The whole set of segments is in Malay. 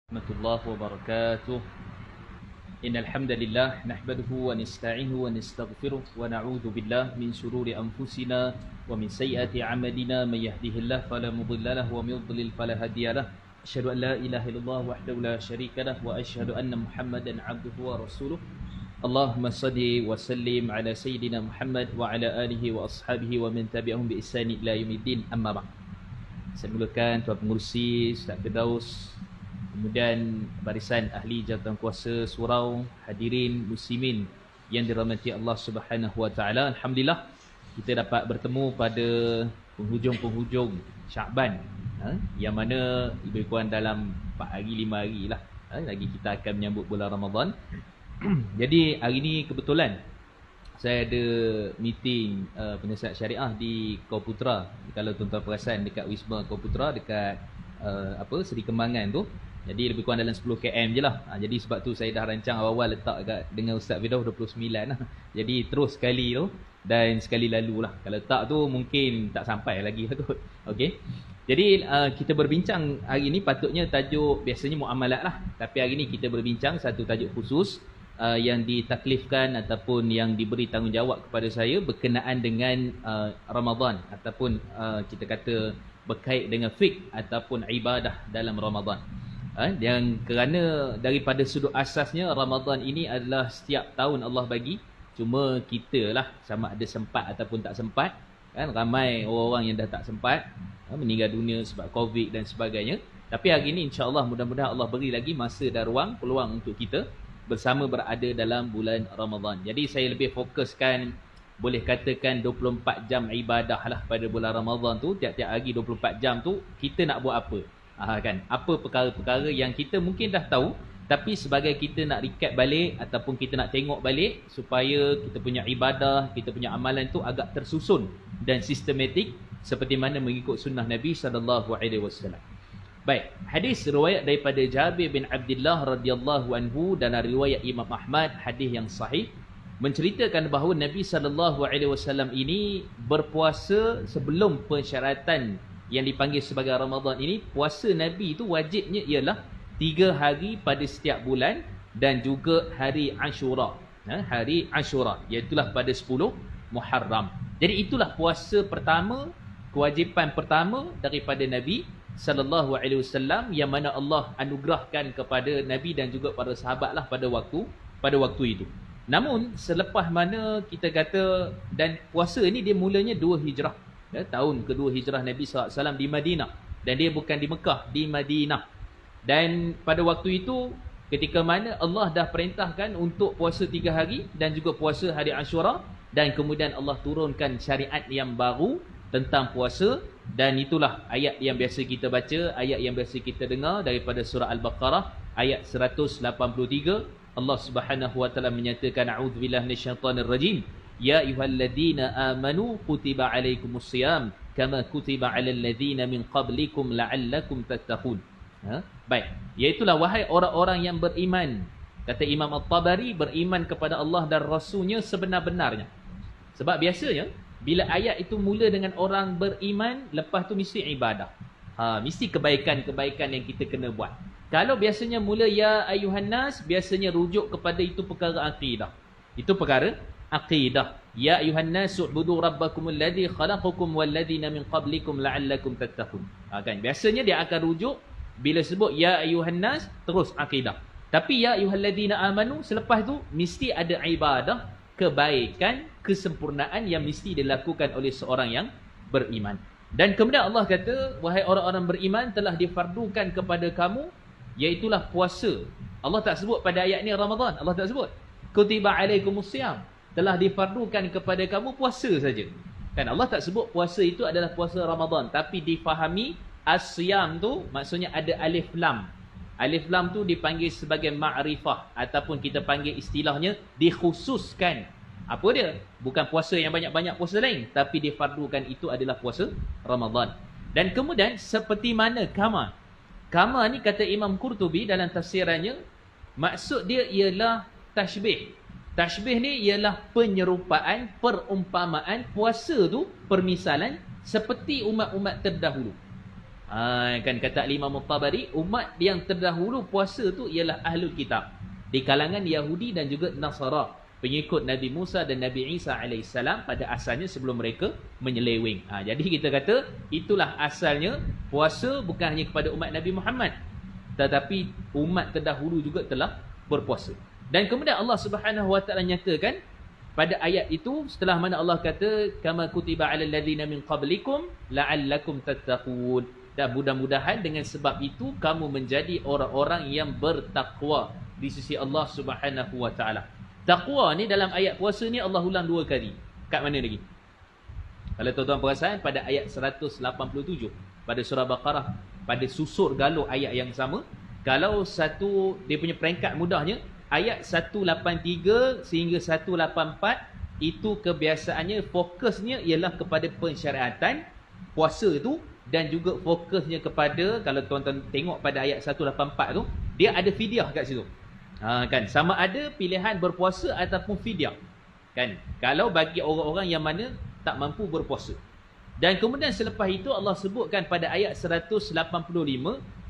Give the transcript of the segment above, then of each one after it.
Warahmatullahi wabarakatuh. Innal hamdalillah nahmaduhu wa nasta'inuhu wa nastaghfiruh wa na'udzu billahi min shururi anfusina wa min sayyiati a'malina may yahdihillahu fala mudilla lahu wa may yudlil fala hadiyalah. Asyhadu an la ilaha illallah wahdahu la syarika lah wa asyhadu anna Muhammadan 'abduhu wa rasuluh. Allahumma shalli wa sallim ala sayyidina Muhammad wa ala alihi wa ashabihi wa man tabi'ahum bi ihsan ila yaumiddin. Amma ba'd. Saya mulakan Tuan Pengerusi Ustaz Firdaus, kemudian barisan ahli jawatankuasa surau, hadirin muslimin yang dirahmati Allah Subhanahu wa taala. Alhamdulillah kita dapat bertemu pada penghujung-penghujung Syaban, yang mana lebih kurang dalam 4 hari 5 hari lah lagi kita akan menyambut bulan Ramadan. Jadi hari ni kebetulan saya ada meeting penasihat syariah di Kau Putra. Kalau tuan-tuan perasan dekat Wisma Kau Putra dekat Seri Kembangan tu. Jadi lebih kurang dalam 10 km je lah. Jadi sebab tu saya dah rancang awal-awal letak kat dengan Ustaz Firdaus 29 lah. Jadi terus sekali tu dan sekali lalu lah. Kalau tak tu mungkin tak sampai lagi lah kot. Okay. Jadi kita berbincang hari ni patutnya tajuk biasanya muamalat lah. Tapi hari ni kita berbincang satu tajuk khusus yang ditaklifkan ataupun yang diberi tanggungjawab kepada saya berkenaan dengan Ramadan ataupun kita kata berkait dengan fiqh ataupun ibadah dalam Ramadan. Yang kerana daripada sudut asasnya Ramadan ini adalah setiap tahun Allah bagi, cuma kita lah sama ada sempat ataupun tak sempat. Ramai orang-orang yang dah tak sempat meninggal dunia sebab Covid dan sebagainya. Tapi hari ini insya-Allah mudah-mudahan Allah beri lagi masa dan ruang, peluang untuk kita bersama berada dalam bulan Ramadan. Jadi saya lebih fokuskan, boleh katakan 24 jam ibadah lah pada bulan Ramadan tu. Tiap-tiap hari 24 jam tu kita nak buat apa? Kan? Apa perkara-perkara yang kita mungkin dah tahu, tapi sebagai kita nak recap balik ataupun kita nak tengok balik supaya kita punya ibadah, kita punya amalan tu agak tersusun dan sistematik seperti mana mengikut sunnah Nabi SAW. Baik, hadis riwayat daripada Jabir bin Abdullah radhiyallahu anhu dan riwayat Imam Ahmad, hadis yang sahih, menceritakan bahawa Nabi SAW ini berpuasa sebelum persyaratan yang dipanggil sebagai Ramadan ini. Puasa Nabi itu wajibnya ialah 3 hari pada setiap bulan dan juga hari Ashura. Hari Ashura, iaitulah pada 10 Muharram. Jadi itulah puasa pertama, kewajipan pertama daripada Nabi sallallahu alaihi wasallam yang mana Allah anugerahkan kepada Nabi dan juga para sahabatlah pada waktu itu. Namun selepas mana kita kata, dan puasa ini dia mulanya 2 Hijrah. Tahun kedua Hijrah Nabi SAW di Madinah. Dan dia bukan di Mekah, di Madinah. Dan pada waktu itu, ketika mana Allah dah perintahkan untuk puasa 3 hari dan juga puasa hari Ashura. Dan kemudian Allah turunkan syariat yang baru tentang puasa. Dan itulah ayat yang biasa kita baca, ayat yang biasa kita dengar daripada surah Al-Baqarah, ayat 183. Allah Subhanahu wa taala menyatakan, a'udzubillahi minasyaitonir rajim. Ya ayyuhalladzina amanu kutiba alaikumusiyam kama kutiba alal ladzina min qablikum la'allakum tattaqun. Baik, iaitulah wahai orang-orang yang beriman. Kata Imam At-Tabari, beriman kepada Allah dan Rasulnya sebenar-benarnya. Sebab biasanya bila ayat itu mula dengan orang beriman, lepas tu mesti ibadah. Mesti kebaikan-kebaikan yang kita kena buat. Kalau biasanya mula ya ayuhan nas, biasanya rujuk kepada itu perkara akidah. Itu perkara aqidah. Ya ayuhan nas u'budu rabbakumul ladzi khalaqakum wal ladzina min qablikum la'allakum tattaqun. Kan biasanya dia akan rujuk bila sebut ya ayuhan nas terus akidah. Tapi ya ayyuhalladzina amanu selepas tu mesti ada ibadah, kebaikan, kesempurnaan yang mesti dilakukan oleh seorang yang beriman. Dan kemudian Allah kata, wahai orang-orang beriman, telah difardukan kepada kamu iaitulah puasa. Allah tak sebut pada ayat ni Ramadan, Allah tak sebut. Kutiba alaikumusiyam, telah difardukan kepada kamu puasa saja. Kan Allah tak sebut puasa itu adalah puasa Ramadan, tapi difahami as-siyam tu maksudnya ada alif lam. Alif lam tu dipanggil sebagai ma'rifah ataupun kita panggil istilahnya dikhususkan. Apa dia? Bukan puasa yang banyak-banyak puasa lain, tapi difardukan itu adalah puasa Ramadan. Dan kemudian seperti mana kama? Kama ni kata Imam Qurtubi dalam tafsirannya, maksud dia ialah tashbih. Tashbih ni ialah penyerupaan, perumpamaan puasa tu, permisalan seperti umat-umat terdahulu. Kan kata Imam Tabari, umat yang terdahulu puasa tu ialah Ahlul Kitab, di kalangan Yahudi dan juga Nasara, pengikut Nabi Musa dan Nabi Isa alaihissalam pada asalnya sebelum mereka menyeleweng. Jadi kita kata itulah asalnya puasa bukan hanya kepada umat Nabi Muhammad, tetapi umat terdahulu juga telah berpuasa. Dan kemudian Allah Subhanahu Wa Taala nyatakan pada ayat itu, setelah mana Allah kata kama kutiba alal ladzina min qablikum la'allakum tattaqun, dan mudah-mudahan dengan sebab itu kamu menjadi orang-orang yang bertakwa di sisi Allah Subhanahu Wa Taala. Takwa ni dalam ayat puasa ni Allah ulang 2 kali. Kat mana lagi? Kalau tuan-tuan perasan pada ayat 187 pada surah Baqarah, pada susur galur ayat yang sama, kalau satu dia punya peringkat mudahnya ayat 183 sehingga 184 itu kebiasaannya fokusnya ialah kepada pensyariatan puasa itu, dan juga fokusnya kepada, kalau tuan-tuan tengok pada ayat 184 tu, dia ada fidyah kat situ. Kan sama ada pilihan berpuasa ataupun fidyah. Kan kalau bagi orang-orang yang mana tak mampu berpuasa. Dan kemudian selepas itu Allah sebutkan pada ayat 185,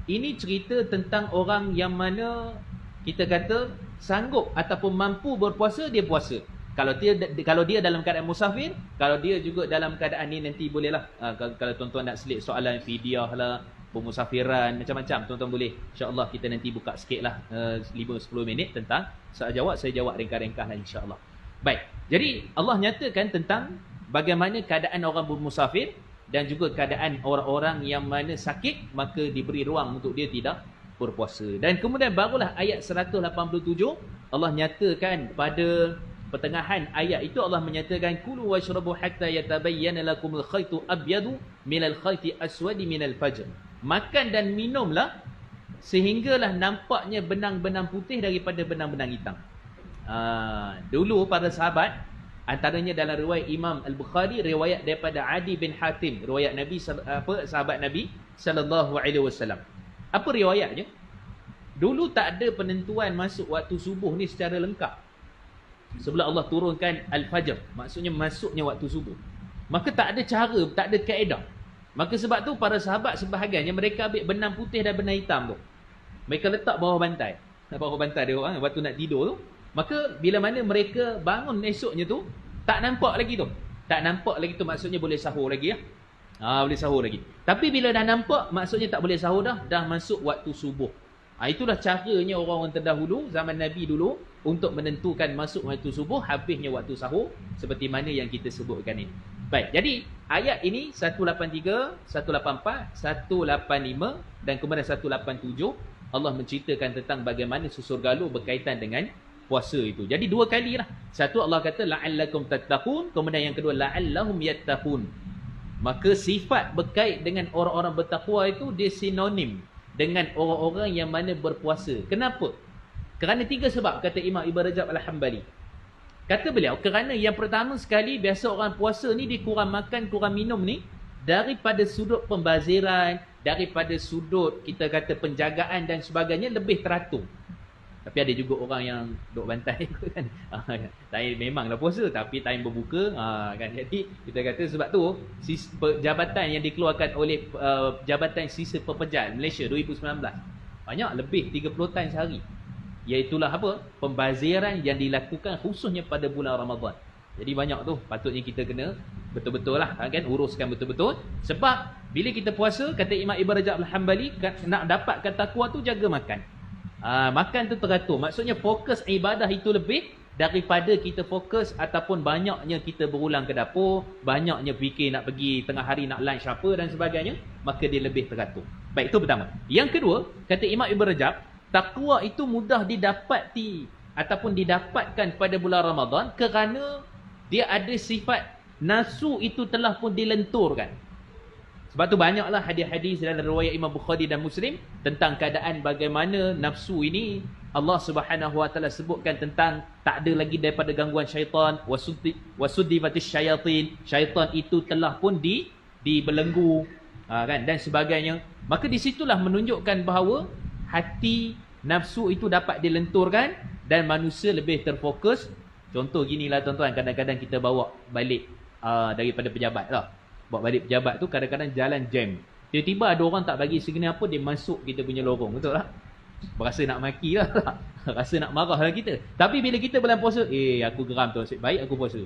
ini cerita tentang orang yang mana kita kata sanggup ataupun mampu berpuasa, dia puasa. Kalau dia dalam keadaan musafir, kalau dia juga dalam keadaan ni nanti bolehlah kalau tuan-tuan nak selit soalan fidyah lah, pemusafiran, macam-macam, tuan-tuan boleh insya-Allah kita nanti buka sikitlah 5-10 minit tentang soal jawab, saya jawab ringkas-ringkas lah insya-Allah. Baik. Jadi Allah nyatakan tentang bagaimana keadaan orang bermusafir dan juga keadaan orang-orang yang mana sakit, maka diberi ruang untuk dia tidak berpuasa. Dan kemudian barulah ayat 187 Allah nyatakan pada pertengahan ayat itu Allah menyatakan kulu washrabu hatta yatabayyana lakumul khaytu abyadu minal khayti aswadi minal fajr. Makan dan minumlah sehinggalah nampaknya benang-benang putih daripada benang-benang hitam. Dulu para sahabat, antaranya dalam riwayat Imam Al-Bukhari, riwayat daripada Adi bin Hatim, riwayat Nabi sahabat Nabi sallallahu alaihi wasallam. Apa riwayatnya? Dulu tak ada penentuan masuk waktu subuh ni secara lengkap. Sebelum Allah turunkan Al-Fajr, maksudnya masuknya waktu subuh, maka tak ada cara, tak ada kaedah. Maka sebab tu para sahabat sebahagiannya mereka ambil benang putih dan benang hitam tu, mereka letak bawah bantai. Bawah bantai dia orang waktu nak tidur tu. Maka bila mana mereka bangun esoknya tu, tak nampak lagi tu. Tak nampak lagi tu maksudnya boleh sahur lagi ya. Boleh sahur lagi. Tapi bila dah nampak, maksudnya tak boleh sahur dah masuk waktu subuh. Itulah caranya orang-orang terdahulu zaman Nabi dulu untuk menentukan masuk waktu subuh, habisnya waktu sahur, seperti mana yang kita sebutkan ini. Baik, jadi ayat ini 183, 184, 185 dan kemudian 187 Allah menceritakan tentang bagaimana susur galur berkaitan dengan puasa itu. Jadi 2 kali lah. Satu Allah kata la'allakum tattaqun, kemudian yang kedua la'allahum yattaqun. Maka sifat berkait dengan orang-orang bertakwa itu dia sinonim dengan orang-orang yang mana berpuasa. Kenapa? Kerana 3 sebab, kata Imam Ibn Rajab Al-Hambali. Kata beliau, kerana yang pertama sekali, biasa orang puasa ni dia kurang makan, kurang minum ni daripada sudut pembaziran, daripada sudut kita kata penjagaan dan sebagainya lebih teratur. Tapi ada juga orang yang duk bantai kan. Time memanglah puasa tapi time berbuka kan. Jadi kita kata sebab tu jabatan yang dikeluarkan oleh Jabatan Sisa Pekerjaan Malaysia 2019 banyak lebih 30 tan sehari. Iaitulah apa? Pembaziran yang dilakukan khususnya pada bulan Ramadan. Jadi banyak tu patutnya kita kena betul-betul lah kan, uruskan betul-betul. Sebab bila kita puasa, kata Imam Ibn Rajab Al-Hambali, nak dapatkan takwa tu jaga makan. Makan tu teratur. Maksudnya fokus ibadah itu lebih daripada kita fokus ataupun banyaknya kita berulang ke dapur, banyaknya fikir nak pergi tengah hari nak lunch apa dan sebagainya, maka dia lebih teratur. Baik, itu pertama. Yang kedua, kata Imam Ibn Rajab, takwa itu mudah didapati ataupun didapatkan pada bulan Ramadan kerana dia ada sifat nafsu itu telah pun dilenturkan. Sebab tu banyaklah hadis-hadis dalam riwayat Imam Bukhari dan Muslim tentang keadaan bagaimana nafsu ini Allah Subhanahu Wa Taala sebutkan tentang tak ada lagi daripada gangguan syaitan, wasuddivatis syayatin, syaitan itu telah pun dibelenggu kan dan sebagainya. Maka di situlah menunjukkan bahawa hati nafsu itu dapat dilenturkan dan manusia lebih terfokus. Contoh ginilah tuan-tuan, kadang-kadang kita bawa balik daripada pejabat lah. Bawa balik pejabat tu kadang-kadang jalan jam. Tiba-tiba ada orang tak bagi segini apa, dia masuk kita punya lorong, betul tak? Berasa nak maki lah. Rasa nak marah lah kita. Tapi bila kita bulan puasa, aku geram tu, nasib baik aku puasa.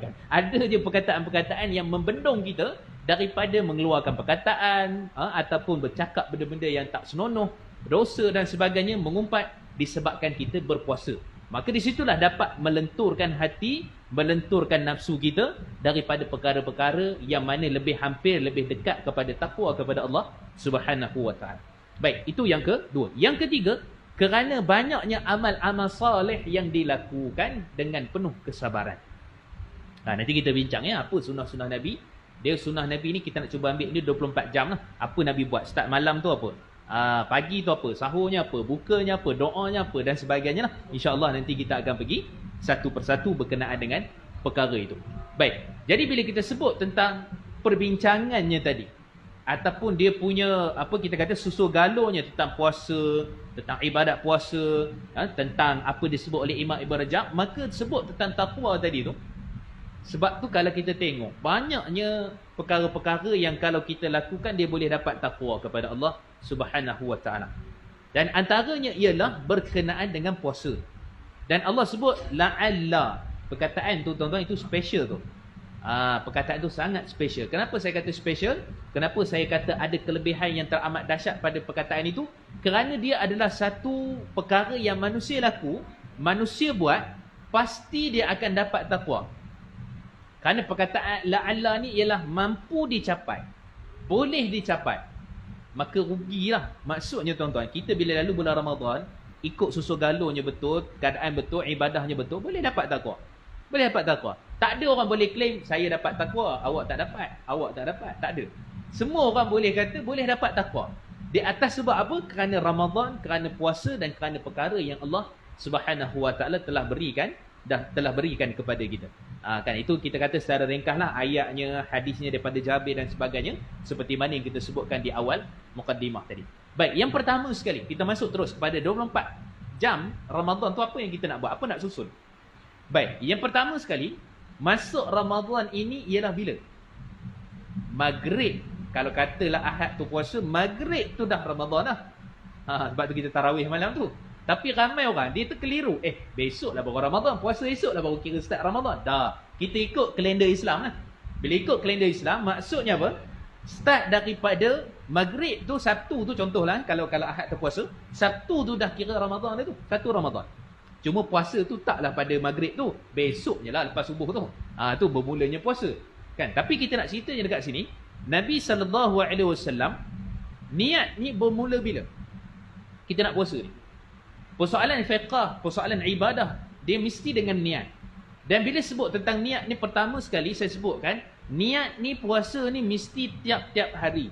Kan? Ada je perkataan-perkataan yang membendung kita daripada mengeluarkan perkataan ataupun bercakap benda-benda yang tak senonoh, dosa dan sebagainya mengumpat disebabkan kita berpuasa. Maka di situlah dapat melenturkan hati, melenturkan nafsu kita daripada perkara-perkara yang mana lebih hampir, lebih dekat kepada takwa kepada Allah Subhanahu wa taala. Baik, itu yang kedua. Yang ketiga, kerana banyaknya amal-amal soleh yang dilakukan dengan penuh kesabaran. Nanti kita bincang apa sunnah-sunnah Nabi. Dia sunnah Nabi ni kita nak cuba ambil ni 24 jam lah. Apa Nabi buat? Start malam tu apa? Pagi tu apa? Sahurnya apa? Bukanya apa? Doanya apa? Dan sebagainya lah. InsyaAllah nanti kita akan pergi satu persatu berkenaan dengan perkara itu. Baik, jadi bila kita sebut tentang perbincangannya tadi, ataupun dia punya kita kata susul galurnya tentang puasa, tentang ibadat puasa, tentang apa disebut oleh Imam Ibn Rajab, maka sebut tentang takwa tadi tu. Sebab tu kalau kita tengok banyaknya perkara-perkara yang kalau kita lakukan dia boleh dapat takwa kepada Allah Subhanahu wa taala. Dan antaranya ialah berkenaan dengan puasa. Dan Allah sebut la'alla. Perkataan tu tuan-tuan itu special tu. Perkataan itu sangat special. Kenapa saya kata special? Kenapa saya kata ada kelebihan yang teramat dahsyat pada perkataan itu? Kerana dia adalah satu perkara yang manusia laku, manusia buat, pasti dia akan dapat takwa. Kerana perkataan la'alla ni ialah mampu dicapai, boleh dicapai, maka rugilah. Maksudnya tuan-tuan, kita bila lalu bulan Ramadan, ikut susul galurnya betul, keadaan betul, ibadahnya betul, boleh dapat takwa. Boleh dapat takwa. Tak ada orang boleh claim saya dapat takwa, awak tak dapat, awak tak dapat. Tak ada. Semua orang boleh kata boleh dapat takwa. Di atas sebab apa? Kerana Ramadan, kerana puasa dan kerana perkara yang Allah Subhanahu wa taala telah berikan kepada kita. Kan itu kita kata secara ringkaslah ayatnya, hadisnya daripada Jabir dan sebagainya, seperti mana yang kita sebutkan di awal mukaddimah tadi. Baik, yang pertama sekali kita masuk terus kepada 24 jam Ramadan tu, apa yang kita nak buat, apa nak susun. Baik, yang pertama sekali, masuk Ramadan ini ialah bila? Maghrib. Kalau katalah Ahad tu puasa, Maghrib tu dah Ramadan dah. Sebab tu kita tarawih malam tu. Tapi ramai orang dia terkeliru. Besok lah baru Ramadan, puasa esok lah baru kira start Ramadan. Dah, kita ikut kalender Islam lah. Bila ikut kalender Islam, maksudnya apa? Start daripada Maghrib tu, Sabtu tu contohlah, kalau Ahad tu puasa, Sabtu tu dah kira Ramadan dah tu. Satu Ramadan. Cuma puasa tu taklah pada Maghrib tu, besoknya lah lepas subuh tu. Tu bermulanya puasa. Kan? Tapi kita nak ceritanya dekat sini, Nabi SAW niat ni bermula bila? Kita nak puasa ni. Persoalan fiqah, persoalan ibadah, dia mesti dengan niat. Dan bila sebut tentang niat ni, pertama sekali saya sebutkan, niat ni puasa ni mesti tiap-tiap hari.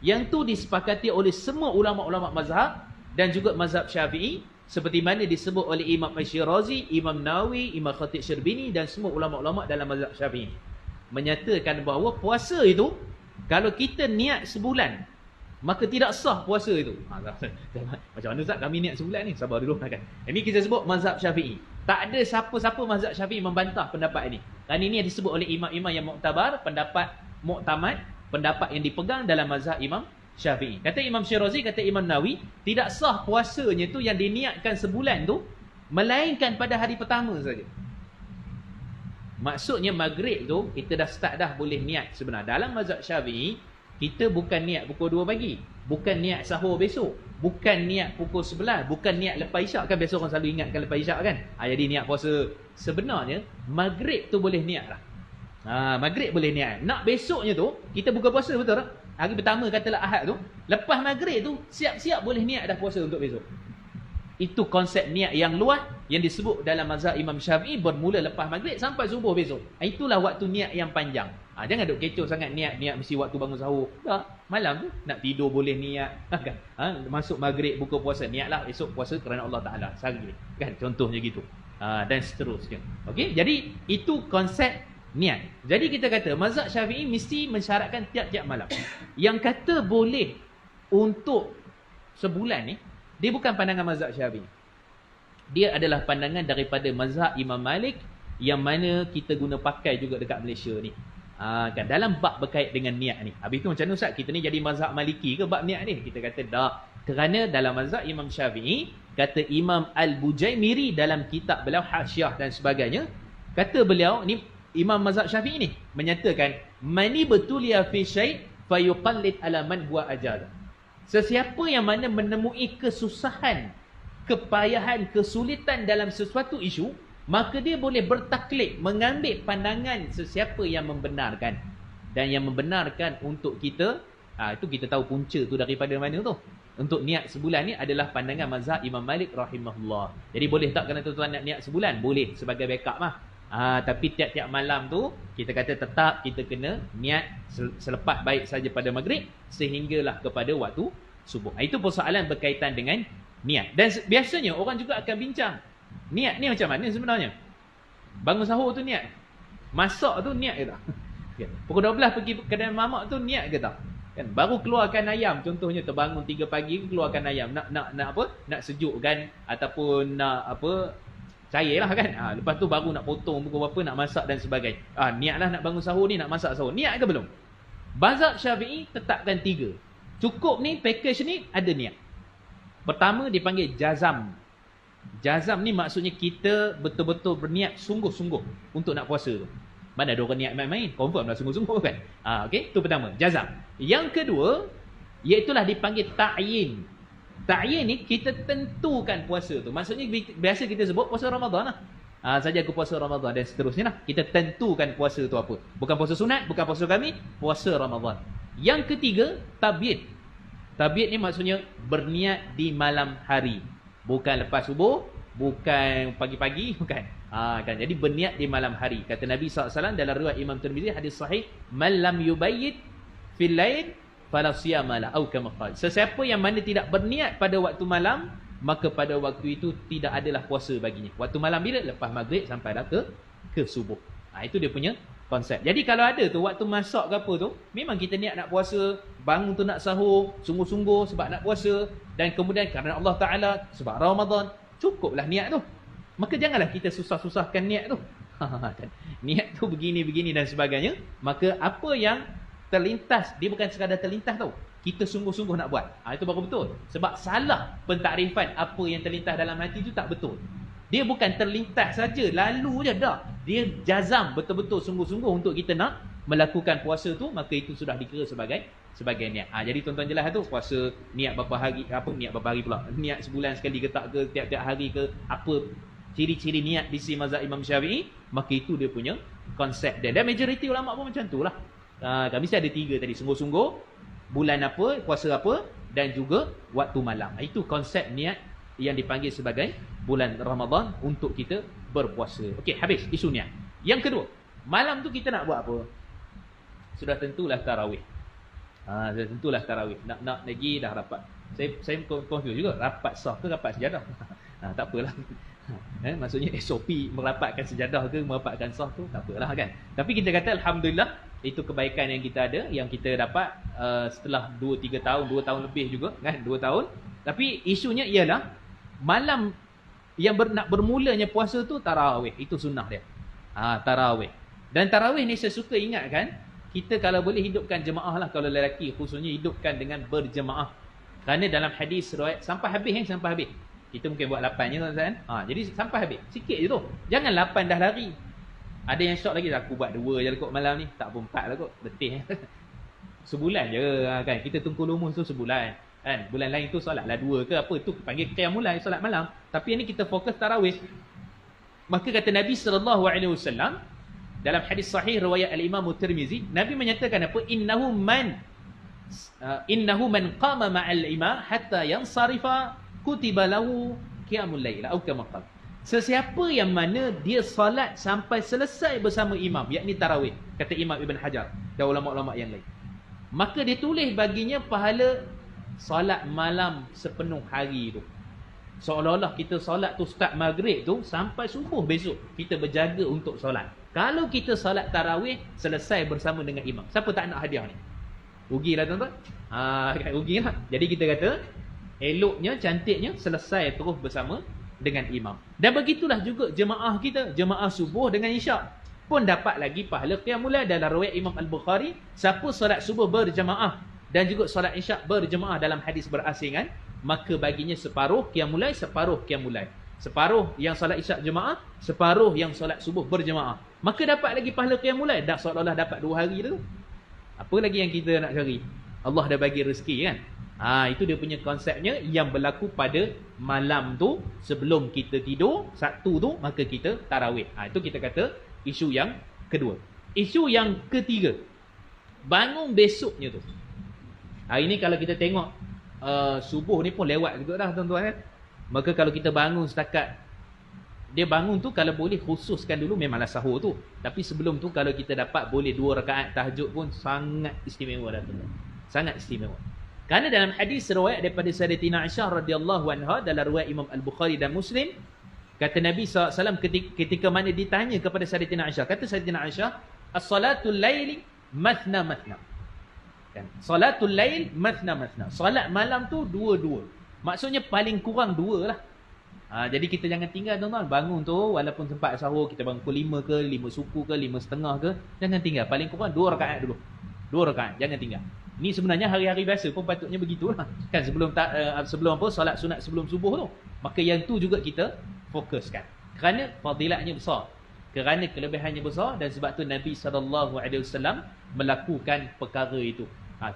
Yang tu disepakati oleh semua ulama-ulama mazhab dan juga mazhab Syafi'i, seperti mana disebut oleh Imam Asy-Syirazi, Imam Nawawi, Imam Khatib Syrbini dan semua ulama-ulama dalam mazhab Syafi'i menyatakan bahawa puasa itu kalau kita niat sebulan, maka tidak sah puasa itu. Macam mana Ustaz, kami niat sebulan ni? Sabar dulu kan. Ini kita sebut mazhab Syafi'i. Tak ada siapa-siapa mazhab Syafi'i membantah pendapat ini. Dan ini yang disebut oleh imam-imam yang muktabar, pendapat muktamad, pendapat yang dipegang dalam mazhab Imam Syafi'i. Kata Imam Syirazi, kata Imam Nawawi, tidak sah puasanya tu yang diniatkan sebulan tu, melainkan pada hari pertama saja. Maksudnya Maghrib tu kita dah start dah boleh niat sebenarnya. Dalam mazhab Syafi'i, kita bukan niat pukul 2 pagi, bukan niat sahur besok, bukan niat pukul 11, bukan niat lepas isyak. Kan biasa orang selalu ingatkan lepas isyak kan, jadi niat puasa. Sebenarnya Maghrib tu boleh niat lah. Maghrib boleh niat. Nak besoknya tu kita buka puasa, betul tak? Hari pertama katalah Ahad tu, lepas Maghrib tu siap-siap boleh niat dah puasa untuk besok. Itu konsep niat yang luas yang disebut dalam mazhab Imam Syafi'i, bermula lepas Maghrib sampai subuh besok. Itulah waktu niat yang panjang. Jangan duk kecoh sangat niat mesti waktu bangun sahur. Tak, malam tu nak tidur boleh niat kan. Masuk Maghrib buka puasa, niatlah esok puasa kerana Allah Taala sehari kan, contohnya gitu. Dan seterusnya. Okey, jadi itu konsep niat. Jadi kita kata mazhab Syafi'i mesti mensyaratkan tiap-tiap malam. Yang kata boleh untuk sebulan ni, dia bukan pandangan mazhab Syafi'i. Dia adalah pandangan daripada mazhab Imam Malik, yang mana kita guna pakai juga dekat Malaysia ni. Kan dalam bab berkait dengan niat ni. Habis tu macam mana Ustaz? Kita ni jadi mazhab Maliki ke bab niat ni? Kita kata dah. Kerana dalam mazhab Imam Syafi'i, kata Imam Al-Bujaimiri dalam kitab beliau Hasyiah dan sebagainya, kata beliau ni Imam mazhab Syafi'i ni menyatakan mani betulia fi syai' fayuqallid ala man huwa ajal. Sesiapa yang mana menemui kesusahan, kepayahan, kesulitan dalam sesuatu isu, maka dia boleh bertaklid, mengambil pandangan sesiapa yang membenarkan. Dan yang membenarkan untuk kita, itu kita tahu punca tu daripada mana tu. Untuk niat sebulan ni adalah pandangan mazhab Imam Malik rahimahullah. Jadi boleh tak kalau tuan-tuan nak niat sebulan? Boleh, sebagai backup lah. Tapi tiap-tiap malam tu kita kata tetap kita kena niat selepas baik saja pada maghrib sehinggalah kepada waktu subuh. Itu persoalan berkaitan dengan niat. Dan biasanya orang juga akan bincang, niat ni macam mana sebenarnya? Bangun sahur tu niat, masak tu niat ke tak? Pukul 12 pergi kedai mamak tu niat ke tak? Kan baru keluarkan ayam, contohnya terbangun 3 pagi keluarkan ayam, nak apa? Nak sejukkan ataupun nak apa? Cair lah kan. Lepas tu baru nak potong pukul berapa, nak masak dan sebagainya. Niatlah nak bangun sahur ni, nak masak sahur. Niat ke belum? Mazhab Syafi'i tetapkan 3. Cukup ni, package ni ada niat. Pertama dipanggil jazam. Jazam ni maksudnya kita betul-betul berniat sungguh-sungguh untuk nak puasa tu. Mana ada orang niat main-main? Confirm lah sungguh-sungguh kan? Okey, tu pertama, jazam. Yang kedua, iaitulah dipanggil ta'yin. Ta'yin ni kita tentukan puasa tu. Maksudnya biasa kita sebut puasa Ramadan lah. Saja aku puasa Ramadan dan seterusnya lah. Kita tentukan puasa tu apa. Bukan puasa sunat, bukan puasa kami, puasa Ramadan. Yang ketiga, tabyid. Tabyid ni maksudnya berniat di malam hari. Bukan lepas subuh, bukan pagi-pagi, bukan. Kan jadi berniat di malam hari. Kata Nabi SAW dalam riwayat Imam Tirmizi hadis sahih, "Man lam yubayyit fil lail fala siyama la au kama qala." Sesiapa yang mana tidak berniat pada waktu malam, maka pada waktu itu tidak adalah puasa baginya. Waktu malam bila? Lepas maghrib sampai dah ke subuh. Itu dia punya konsep. Jadi kalau ada tu waktu masak ke apa tu, memang kita niat nak puasa, bangun tu nak sahur, sungguh-sungguh sebab nak puasa, dan kemudian kerana Allah Ta'ala sebab Ramadan, cukuplah niat tu. Maka janganlah kita susah-susahkan niat tu. Niat tu begini-begini dan sebagainya. Maka apa yang terlintas, dia bukan sekadar terlintas tau. Kita sungguh-sungguh nak buat. Itu baru betul. Sebab salah pentakrifan apa yang terlintas dalam hati tu tak betul. Dia bukan terlintas saja, lalu je dah. Dia jazam betul-betul sungguh-sungguh untuk kita nak melakukan puasa tu, maka itu sudah dikira sebagai niat. Jadi tuan-tuan jelas tu, puasa niat berapa hari, niat berapa hari pula? Niat sebulan sekali ke tak ke, tiap-tiap hari ke, apa ciri-ciri niat di sisi mazhab Imam Syafi'i, maka itu dia punya konsep dia. Dan majoriti ulama pun macam tu lah. Mesti ada 3 tadi, sungguh-sungguh, bulan apa, puasa apa, dan juga waktu malam. Itu konsep niat yang dipanggil sebagai bulan Ramadan untuk kita berpuasa. Okey, habis isu niat. Yang kedua, malam tu kita nak buat apa? Sudah tentulah tarawih. Sudah tentulah tarawih. Nak lagi dah rapat. Saya confuse juga, rapat sah ke rapat sejadah? Tak apalah. Maksudnya SOP merapatkan sejadah ke merapatkan sah tu tak apalah kan. Tapi kita kata alhamdulillah itu kebaikan yang kita ada, yang kita dapat setelah 2-3 tahun, 2 tahun lebih juga kan, 2 tahun. Tapi isunya ialah malam yang nak bermulanya puasa tu tarawih, itu sunnah dia. Tarawih. Dan tarawih ni saya suka ingatkan, kita kalau boleh hidupkan jemaah lah, kalau lelaki khususnya hidupkan dengan berjemaah. Kerana dalam hadis riwayat sampai habis sampai habis. Kita mungkin buat 8 je tuan-tuan. Jadi sampai habis. Sikit je tu. Jangan 8 dah lari. Ada yang short lagi, aku buat 2 je lah kot malam ni. Tak pun 4 lah kot. Letih. Sebulan je kan. Kita tunggu lumus tu sebulan. Kan? Bulan lain tu solat lah 2 ke apa. Tu panggil qiyamul lail, solat malam. Tapi ini kita fokus tarawih. Maka kata Nabi SAW dalam hadis sahih riwayat Al-Imam Tirmizi, Nabi menyatakan apa? Innahu man qama ma'al imam hatta yansarifa kutiba lahu qiyamul lail atau kama qala. Sesiapa yang mana dia solat sampai selesai bersama imam, yakni tarawih, kata Imam Ibn Hajar dan ulama-ulama yang lain, maka dia tulis baginya pahala solat malam sepenuh hari tu. Seolah-olah kita solat tu start maghrib tu sampai subuh besok kita berjaga untuk solat. Kalau kita solat tarawih selesai bersama dengan imam, siapa tak nak hadiah ni? Rugilah tuan-tuan. Rugilah. Jadi kita kata eloknya, cantiknya selesai terus bersama dengan imam. Dan begitulah juga jemaah kita, jemaah subuh dengan isyak. pun dapat lagi pahala qiyamul lail. Dalam riwayat Imam Al-Bukhari, siapa solat subuh berjemaah dan juga solat isyak berjemaah dalam hadis berasingan, maka baginya separuh qiyamul lail, separuh qiyamul lail. Separuh yang solat isyak jemaah, separuh yang solat subuh berjemaah. Maka dapat lagi pahala qiyamul lail. Dah seolah-olah dapat 2 hari tu. Apa lagi yang kita nak cari? Allah dah bagi rezeki kan. Itu dia punya konsepnya yang berlaku pada malam tu sebelum kita tidur, satu tu maka kita tarawih. Itu kita kata isu yang kedua. Isu yang ketiga, bangun besoknya tu. Hari ni kalau kita tengok subuh ni pun lewat juga dah tuan-tuan kan. Maka kalau kita bangun setakat dia bangun tu, kalau boleh khususkan dulu memanglah sahur tu. Tapi sebelum tu kalau kita dapat boleh 2 rakaat tahajud pun sangat istimewa dah tuan. Sangat istimewa. Kerana dalam hadis riwayat daripada Sayyidatina Aisyah radhiyallahu anha dalam riwayat Imam Al-Bukhari dan Muslim, kata Nabi SAW ketika mana ditanya kepada Sayyidatina Aisyah, kata Sayyidatina Aisyah, as-salatul laili mathna mathna. Kan? Salatul lail mathna mathna. Salat malam tu 2-2. Maksudnya paling kurang 2 lah. Jadi kita jangan tinggal tuan-tuan. Bangun tu walaupun sempat sahur, kita bangun pukul 5 ke, 5 suku ke, 5.30 ke, jangan tinggal. Paling kurang 2 rakaat dulu. 2 rakaat, jangan tinggal. Ini sebenarnya hari-hari biasa pun patutnya begitulah. Kan sebelum apa solat sunat sebelum subuh tu. Maka yang tu juga kita fokuskan. Kerana fadilatnya besar. Kerana kelebihannya besar, dan sebab tu Nabi SAW melakukan perkara itu.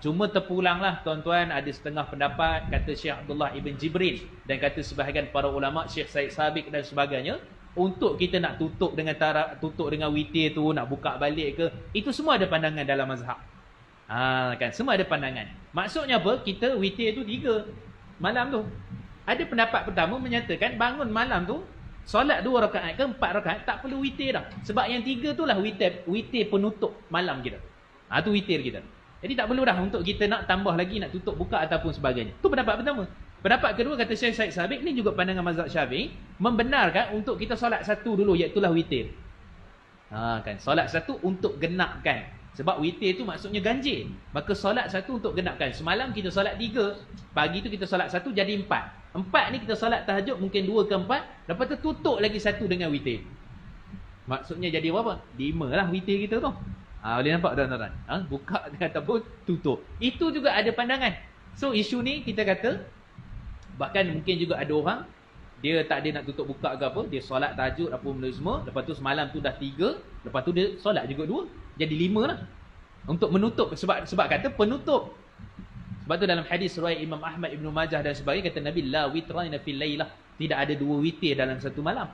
Cuma terpulanglah tuan-tuan, ada setengah pendapat kata Syekh Abdullah Ibn Jibril dan kata sebahagian para ulama, Syekh Said Sabiq dan sebagainya, untuk kita nak tutup dengan witir tu, nak buka balik ke, itu semua ada pandangan dalam mazhab. Kan semua ada pandangan. Maksudnya apa? Kita witir tu 3 malam tu. Ada pendapat pertama menyatakan bangun malam tu solat 2 rakaat ke 4 rakaat tak perlu witir dah. Sebab yang 3 tu lah witir penutup malam kita. Tu witir kita. Jadi tak perlu dah untuk kita nak tambah lagi, nak tutup buka ataupun sebagainya. Tu pendapat pertama. Pendapat kedua kata Syekh Said Sabiq, ni juga pandangan mazhab Syafi'i, membenarkan untuk kita solat satu dulu, iaitu witir. Kan solat satu untuk genapkan. Sebab witir tu maksudnya ganjil. Maka solat satu untuk genapkan. Semalam kita solat 3, pagi tu kita solat satu jadi 4. 4 ni kita solat tahajud mungkin 2 ke 4, lepas tu tutup lagi satu dengan witir. Maksudnya jadi berapa? 5 lah witir kita tu. Boleh nampak tuan-tuan? Buka ataupun tutup. Itu juga ada pandangan. So isu ni kita kata, bahkan mungkin juga ada orang dia tak ada nak tutup buka ke apa, dia solat tahajud apa benda semua, lepas tu semalam tu dah 3, lepas tu dia solat juga 2, jadi 5 lah. Untuk menutup, sebab kata penutup. Sebab tu dalam hadis riwayat Imam Ahmad, Ibnu Majah dan sebagainya, kata Nabi, la witrana fil lailah, tidak ada 2 witir dalam satu malam.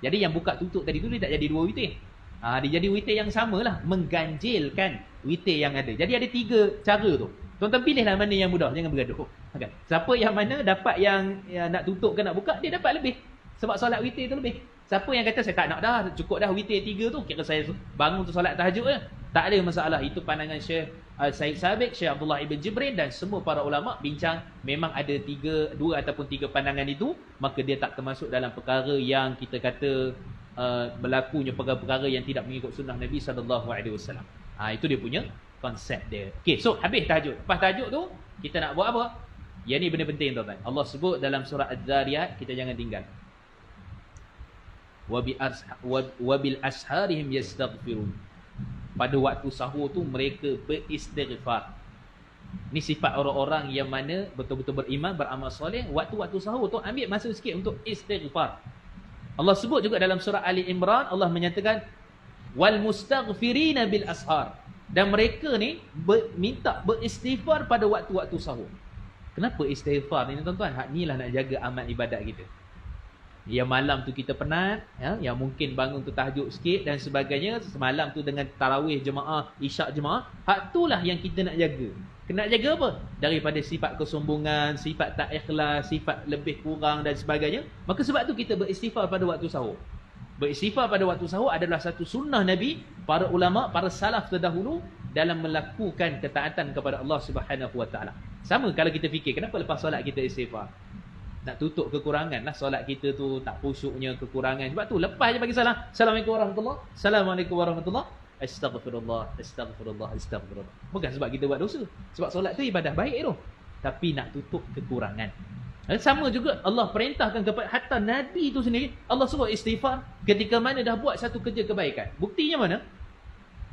Jadi yang buka tutup tadi tu dia tak jadi 2 witir. Dia jadi witir yang samalah, mengganjilkan witir yang ada. Jadi ada 3 cara tu. Tuan-tuan pilihlah mana yang mudah, jangan bergaduh. Okay. Siapa yang mana dapat yang nak tutup ke nak buka, dia dapat lebih. Sebab solat witir tu lebih. Siapa yang kata saya tak nak dah, cukup dah witir 3 tu, kira saya bangun tu solat tahajud je, tak ada masalah. Itu pandangan Syekh Said Sabiq, Syekh Abdullah Ibn Jibril dan semua para ulama bincang, memang ada 2 ataupun 3 pandangan itu, maka dia tak termasuk dalam perkara yang kita kata berlakunya perkara-perkara yang tidak mengikut sunnah Nabi SAW. Itu dia punya konsep dia. Okay, so habis tahajud. Lepas tahajud tu, kita nak buat apa? Yang ni benda penting tuan-tuan. Allah sebut dalam surah Az-Zariyat, kita jangan tinggal. Wabil asharihim yastaghfirun. Pada waktu sahur tu mereka beristighfar. Ni sifat orang-orang yang mana betul-betul beriman, beramal soleh. Waktu-waktu sahur tu ambil masa sikit untuk istighfar. Allah sebut juga dalam surah Ali Imran, Allah menyatakan wal mustaghfirina bil ashar. Dan mereka ni minta beristighfar pada waktu-waktu sahur. Kenapa istighfar ni tuan-tuan? Hak inilah nak jaga amal ibadat kita. Yang malam tu kita penat, yang mungkin bangun tu tahajud sikit dan sebagainya, semalam tu dengan tarawih jemaah, isyak jemaah, hak itulah yang kita nak jaga. Kena jaga apa? Daripada sifat kesombongan, sifat tak ikhlas, sifat lebih kurang dan sebagainya. Maka sebab tu kita beristighfar pada waktu sahur. Beristighfar pada waktu sahur adalah satu sunnah Nabi, para ulama, para salaf terdahulu dalam melakukan ketaatan kepada Allah Subhanahu Wa Taala. Sama kalau kita fikir, kenapa lepas solat kita istighfar? Nak tutup kekurangan lah solat kita tu, tak khusyuknya kekurangan. Sebab tu lepas je bagi salam. Assalamualaikum warahmatullahi. Assalamualaikum warahmatullahi. Astaghfirullah, astaghfirullah, astaghfirullah. Bukan sebab kita buat dosa. Sebab solat tu ibadah baik tu. Tapi nak tutup kekurangan. Sama juga Allah perintahkan kepada hatta Nabi itu sendiri, Allah suruh istighfar ketika mana dah buat satu kerja kebaikan. Buktinya mana?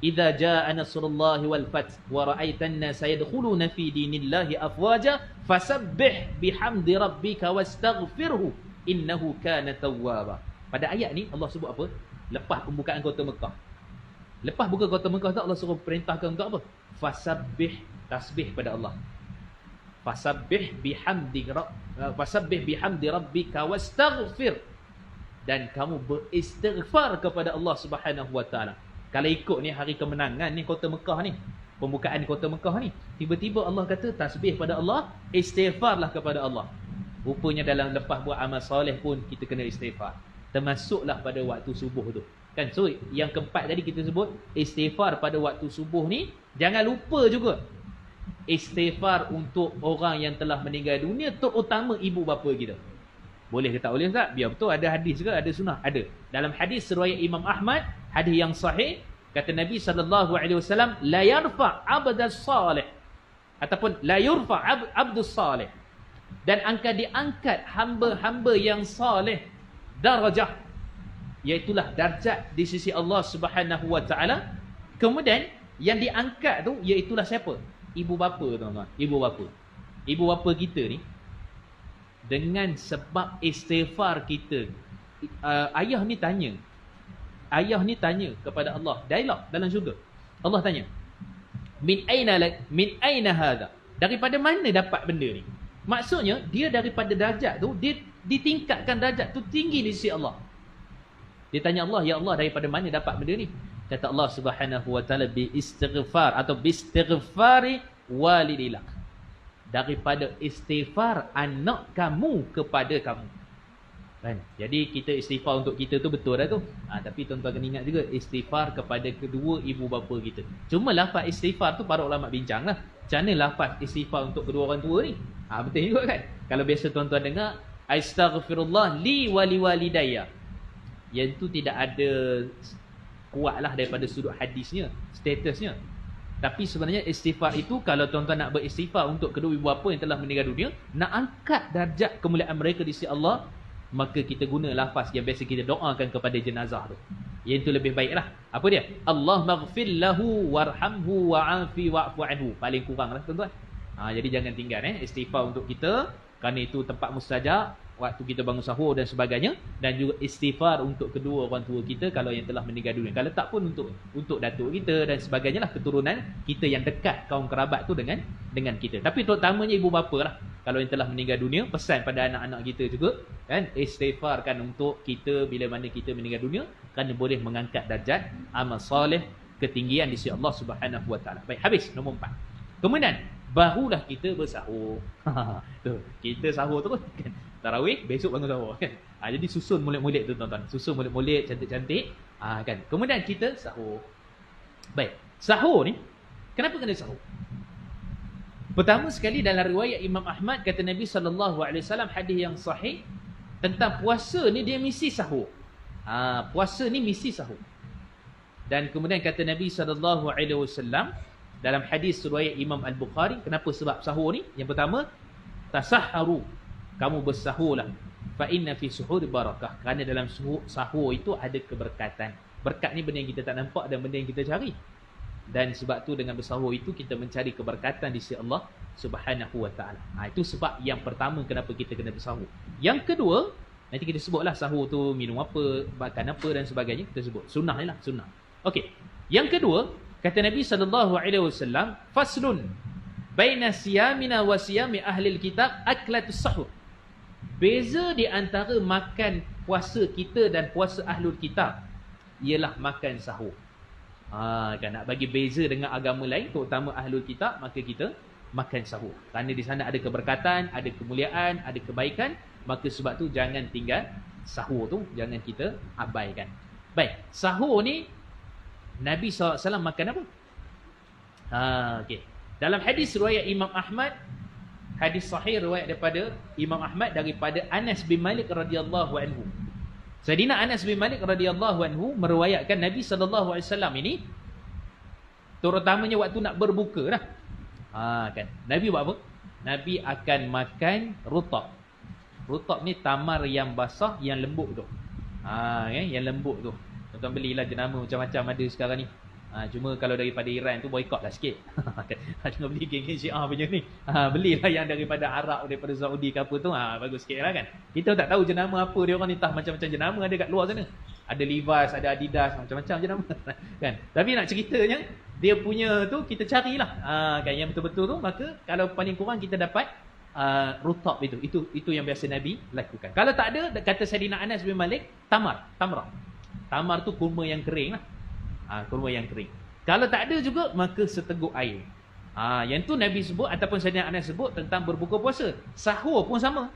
Idza jaa nasrullahi wal fath wa ra'aitan nasa yadkhuluna fi dinillahi afwaja fasabbih bihamdi rabbika wastaghfirhu innahu kana tawwaba. Pada ayat ni Allah sebut apa? Lepas pembukaan kota Mekah. Lepas buka kota Mekah tu Allah suruh perintahkan untuk apa? Fasabbih, tasbih pada Allah. Fasabbih bihamdi rabbika wastaghfir, dan kamu beristighfar kepada Allah Subhanahu wa taala. Kalau ikut ni hari kemenangan ni kota Mekah ni, pembukaan kota Mekah ni, tiba-tiba Allah kata tasbih pada Allah, istighfarlah kepada Allah. Rupanya dalam lepas buat amal soleh pun kita kena istighfar. Termasuklah pada waktu subuh tu. Kan? So yang keempat tadi kita sebut istighfar pada waktu subuh ni, jangan lupa juga istighfar untuk orang yang telah meninggal dunia, terutama ibu bapa kita. Boleh ke tak boleh tak? Biar betul, ada hadis ke, ada sunnah, ada. Dalam hadis riwayat Imam Ahmad, hadis yang sahih, kata Nabi SAW, la yarfa' abdas salih, ataupun la yurfa' abdus salih, dan akan diangkat hamba-hamba yang salih darajah, iaitulah darjat di sisi Allah Subhanahu wa taala. Kemudian yang diangkat tu iaitulah siapa? Ibu bapa, tuan-tuan. Ibu bapa kita ni, dengan sebab istighfar kita, ayah ni tanya kepada Allah, dialog dalam syurga. Allah tanya, min aina hadha, daripada mana dapat benda ni? Maksudnya dia daripada darjat tu, dia ditingkatkan darjat tu tinggi di sisi Allah. Dia tanya Allah, ya Allah, daripada mana dapat benda ni? Kata Allah Subhanahu wa taala, bi istighfar atau bi istighfari walidilak, daripada istighfar anak kamu kepada kamu. Kan? Jadi kita istighfar untuk kita tu betul dah tu. Tapi tuan-tuan kena ingat juga istighfar kepada kedua ibu bapa kita. Cuma lafaz istighfar tu para ulama bincang lah. Macam mana lafaz istighfar untuk kedua orang tua ni? Betul juga kan? Kalau biasa tuan-tuan dengar, astaghfirullah li wali walidayya, yang tu tidak ada kuatlah daripada sudut hadisnya, statusnya. Tapi sebenarnya istighfar itu, kalau tuan-tuan nak beristighfar untuk kedua ibu bapa yang telah meninggal dunia, nak angkat darjat kemuliaan mereka di sisi Allah, maka kita guna lafaz yang biasa kita doakan kepada jenazah tu. Yang itu lebih baiklah. Apa dia? Allah maghfir lahu warhamhu wa'afi wa'fu anhu. Paling kurang lah tuan-tuan. Jadi jangan tinggal istighfar untuk kita, kerana itu tempat mustajab, waktu kita bangun sahur dan sebagainya, dan juga istighfar untuk kedua orang tua kita kalau yang telah meninggal dunia. Kalau tak pun untuk datuk kita dan sebagainya lah, keturunan kita yang dekat, kaum kerabat tu dengan kita. Tapi terutamanya ibu bapa lah, kalau yang telah meninggal dunia, pesan pada anak-anak kita juga kan, istighfarkan untuk kita bila mana kita meninggal dunia, kerana boleh mengangkat darjat amal soleh, ketinggian di sisi Allah Subhanahu wa taala. Baik, habis nombor 4. Kemudian barulah kita bersahur. Tuh, kita sahur terus kan. Tarawih, besok bangun sahur kan. Jadi susun molek-molek tu tuan-tuan. Susun molek-molek cantik-cantik. Kan. Kemudian kita sahur. Baik, sahur ni kenapa kena sahur? Pertama sekali dalam riwayat Imam Ahmad, kata Nabi SAW, hadis yang sahih tentang puasa ni, dia mesti sahur. Puasa ni mesti sahur. Dan kemudian kata Nabi SAW dalam hadis riwayat Imam Al-Bukhari, kenapa sebab sahur ni? Yang pertama, tasahharu, kamu bersahurlah, fa inna fi suhuri barakah, kerana dalam sahur itu ada keberkatan. Berkat ni benda yang kita tak nampak dan benda yang kita cari. Dan sebab tu dengan bersahur itu kita mencari keberkatan di sisi Allah Subhanahu wa taala. Itu sebab yang pertama kenapa kita kena bersahur. Yang kedua, nanti kita sebutlah sahur tu minum apa, makan apa dan sebagainya, kita sebut. Sunnah ni lah, sunnah. Okey. Yang kedua, kata Nabi SAW, faslun baina siyamina wa siyami ahlil kitab aklatus sahur. Beza di antara makan puasa kita dan puasa ahlul kitab ialah makan sahur. Kan, nak bagi beza dengan agama lain, terutama ahlul kitab, maka kita makan sahur. Kerana di sana ada keberkatan, ada kemuliaan, ada kebaikan, maka sebab tu jangan tinggal sahur tu, jangan kita abaikan. Baik, sahur ni Nabi SAW makan apa? Okay. Dalam hadis riwayat Imam Ahmad, hadis sahih riwayat daripada Imam Ahmad daripada Anas bin Malik radhiyallahu anhu. Sayyidina Anas bin Malik radhiyallahu anhu meriwayatkan Nabi SAW ini, terutamanya waktu nak berbuka dah. Kan. Nabi buat apa? Nabi akan makan rutab. Rutab ni tamar yang basah, yang lembut tu. Yang lembut tu. Tuan-tuan belilah jenama macam-macam ada sekarang ni. Cuma kalau daripada Iran tu boykot lah sikit. Jangan beli geng-geng Syiah punya ni. Belilah yang daripada Arab, daripada Saudi ke apa tu. Bagus sikit lah kan. Kita tak tahu jenama apa dia orang ni. Tah macam-macam jenama ada kat luar sana. Ada Levi's, ada Adidas, macam-macam jenama. Kan? Tapi nak ceritanya, dia punya tu kita carilah. Kan, yang betul-betul tu. Maka kalau paling kurang kita dapat rutab itu. Itu yang biasa Nabi lakukan. Kalau tak ada, kata Sayyidina Anas bin Malik, tamrah. Tamar tu kurma yang kering lah. Kurma yang kering. Kalau tak ada juga, maka seteguk air. Yang tu Nabi sebut ataupun Sayyidina Anas sebut tentang berbuka puasa. Sahur pun sama.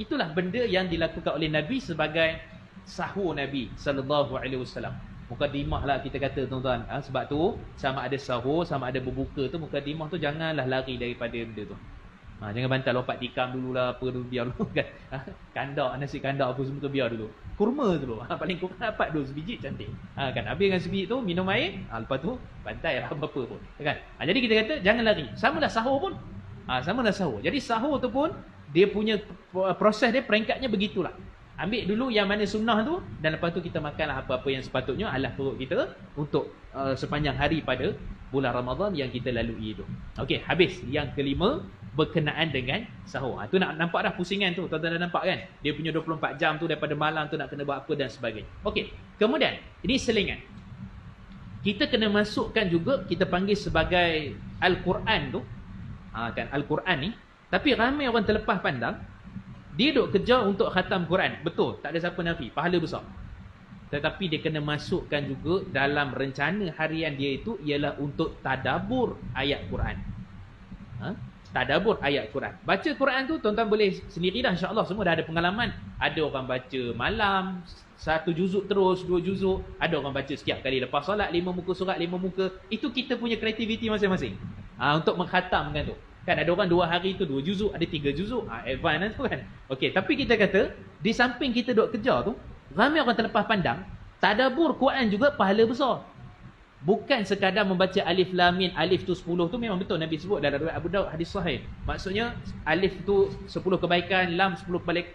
Itulah benda yang dilakukan oleh Nabi sebagai sahur Nabi SAW. Mukadimah lah kita kata tuan-tuan. Sebab tu sama ada sahur, sama ada berbuka tu, mukadimah tu janganlah lari daripada benda tu. Jangan bantal lompat tikam dululah, apa dulu, biar dulu kan. Kandak, nasi kandak apa semua tu biar dulu. Kurma dulu. Paling kurang dapat 2 sebiji cantik. Kan, habis dengan sebiji tu minum air, lepas tu bantai lah apa-apa pun. Kan? Jadi kita kata jangan lari. Samalah sahur pun. Samalah sahur. Jadi sahur tu pun dia punya proses dia, peringkatnya begitulah. Ambil dulu yang mana sunnah tu, dan lepas tu kita makanlah apa-apa yang sepatutnya alah perut kita untuk sepanjang hari pada bulan Ramadan yang kita lalui itu. Okey, habis. Yang kelima, berkenaan dengan sahur. Tu nak nampak dah pusingan tu. Tuan-tuan dah nampak kan? Dia punya 24 jam tu daripada malam tu nak kena buat apa dan sebagainya. Okey. Kemudian, ini selingan. Kita kena masukkan juga, kita panggil sebagai Al-Quran tu. Kan, Al-Quran ni. Tapi ramai orang terlepas pandang, dia duk kejar untuk khatam Quran. Betul, tak ada siapa nafi. Pahala besar. Tetapi dia kena masukkan juga dalam rencana harian dia itu ialah untuk tadabbur ayat Quran. Tadabbur ayat Quran. Baca Quran tu tuan-tuan boleh sendiri dah, insya-Allah semua dah ada pengalaman. Ada orang baca malam 1 juzuk terus, 2 juzuk, ada orang baca sekian kali lepas solat 5 muka surat 5 muka. Itu kita punya kreativiti masing-masing. Untuk mengkhatamkan tu. Kan ada orang 2 hari tu 2 juzuk, ada 3 juzuk. Advance tu kan. Okey, tapi kita kata di samping kita duk kejar tu, ramai orang terlepas pandang, tadabbur Quran juga pahala besar. Bukan sekadar membaca alif lam mim, alif tu 10 tu memang betul Nabi sebut dalam riwayat Abu Daud hadis sahih. Maksudnya alif tu 10 kebaikan, lam 10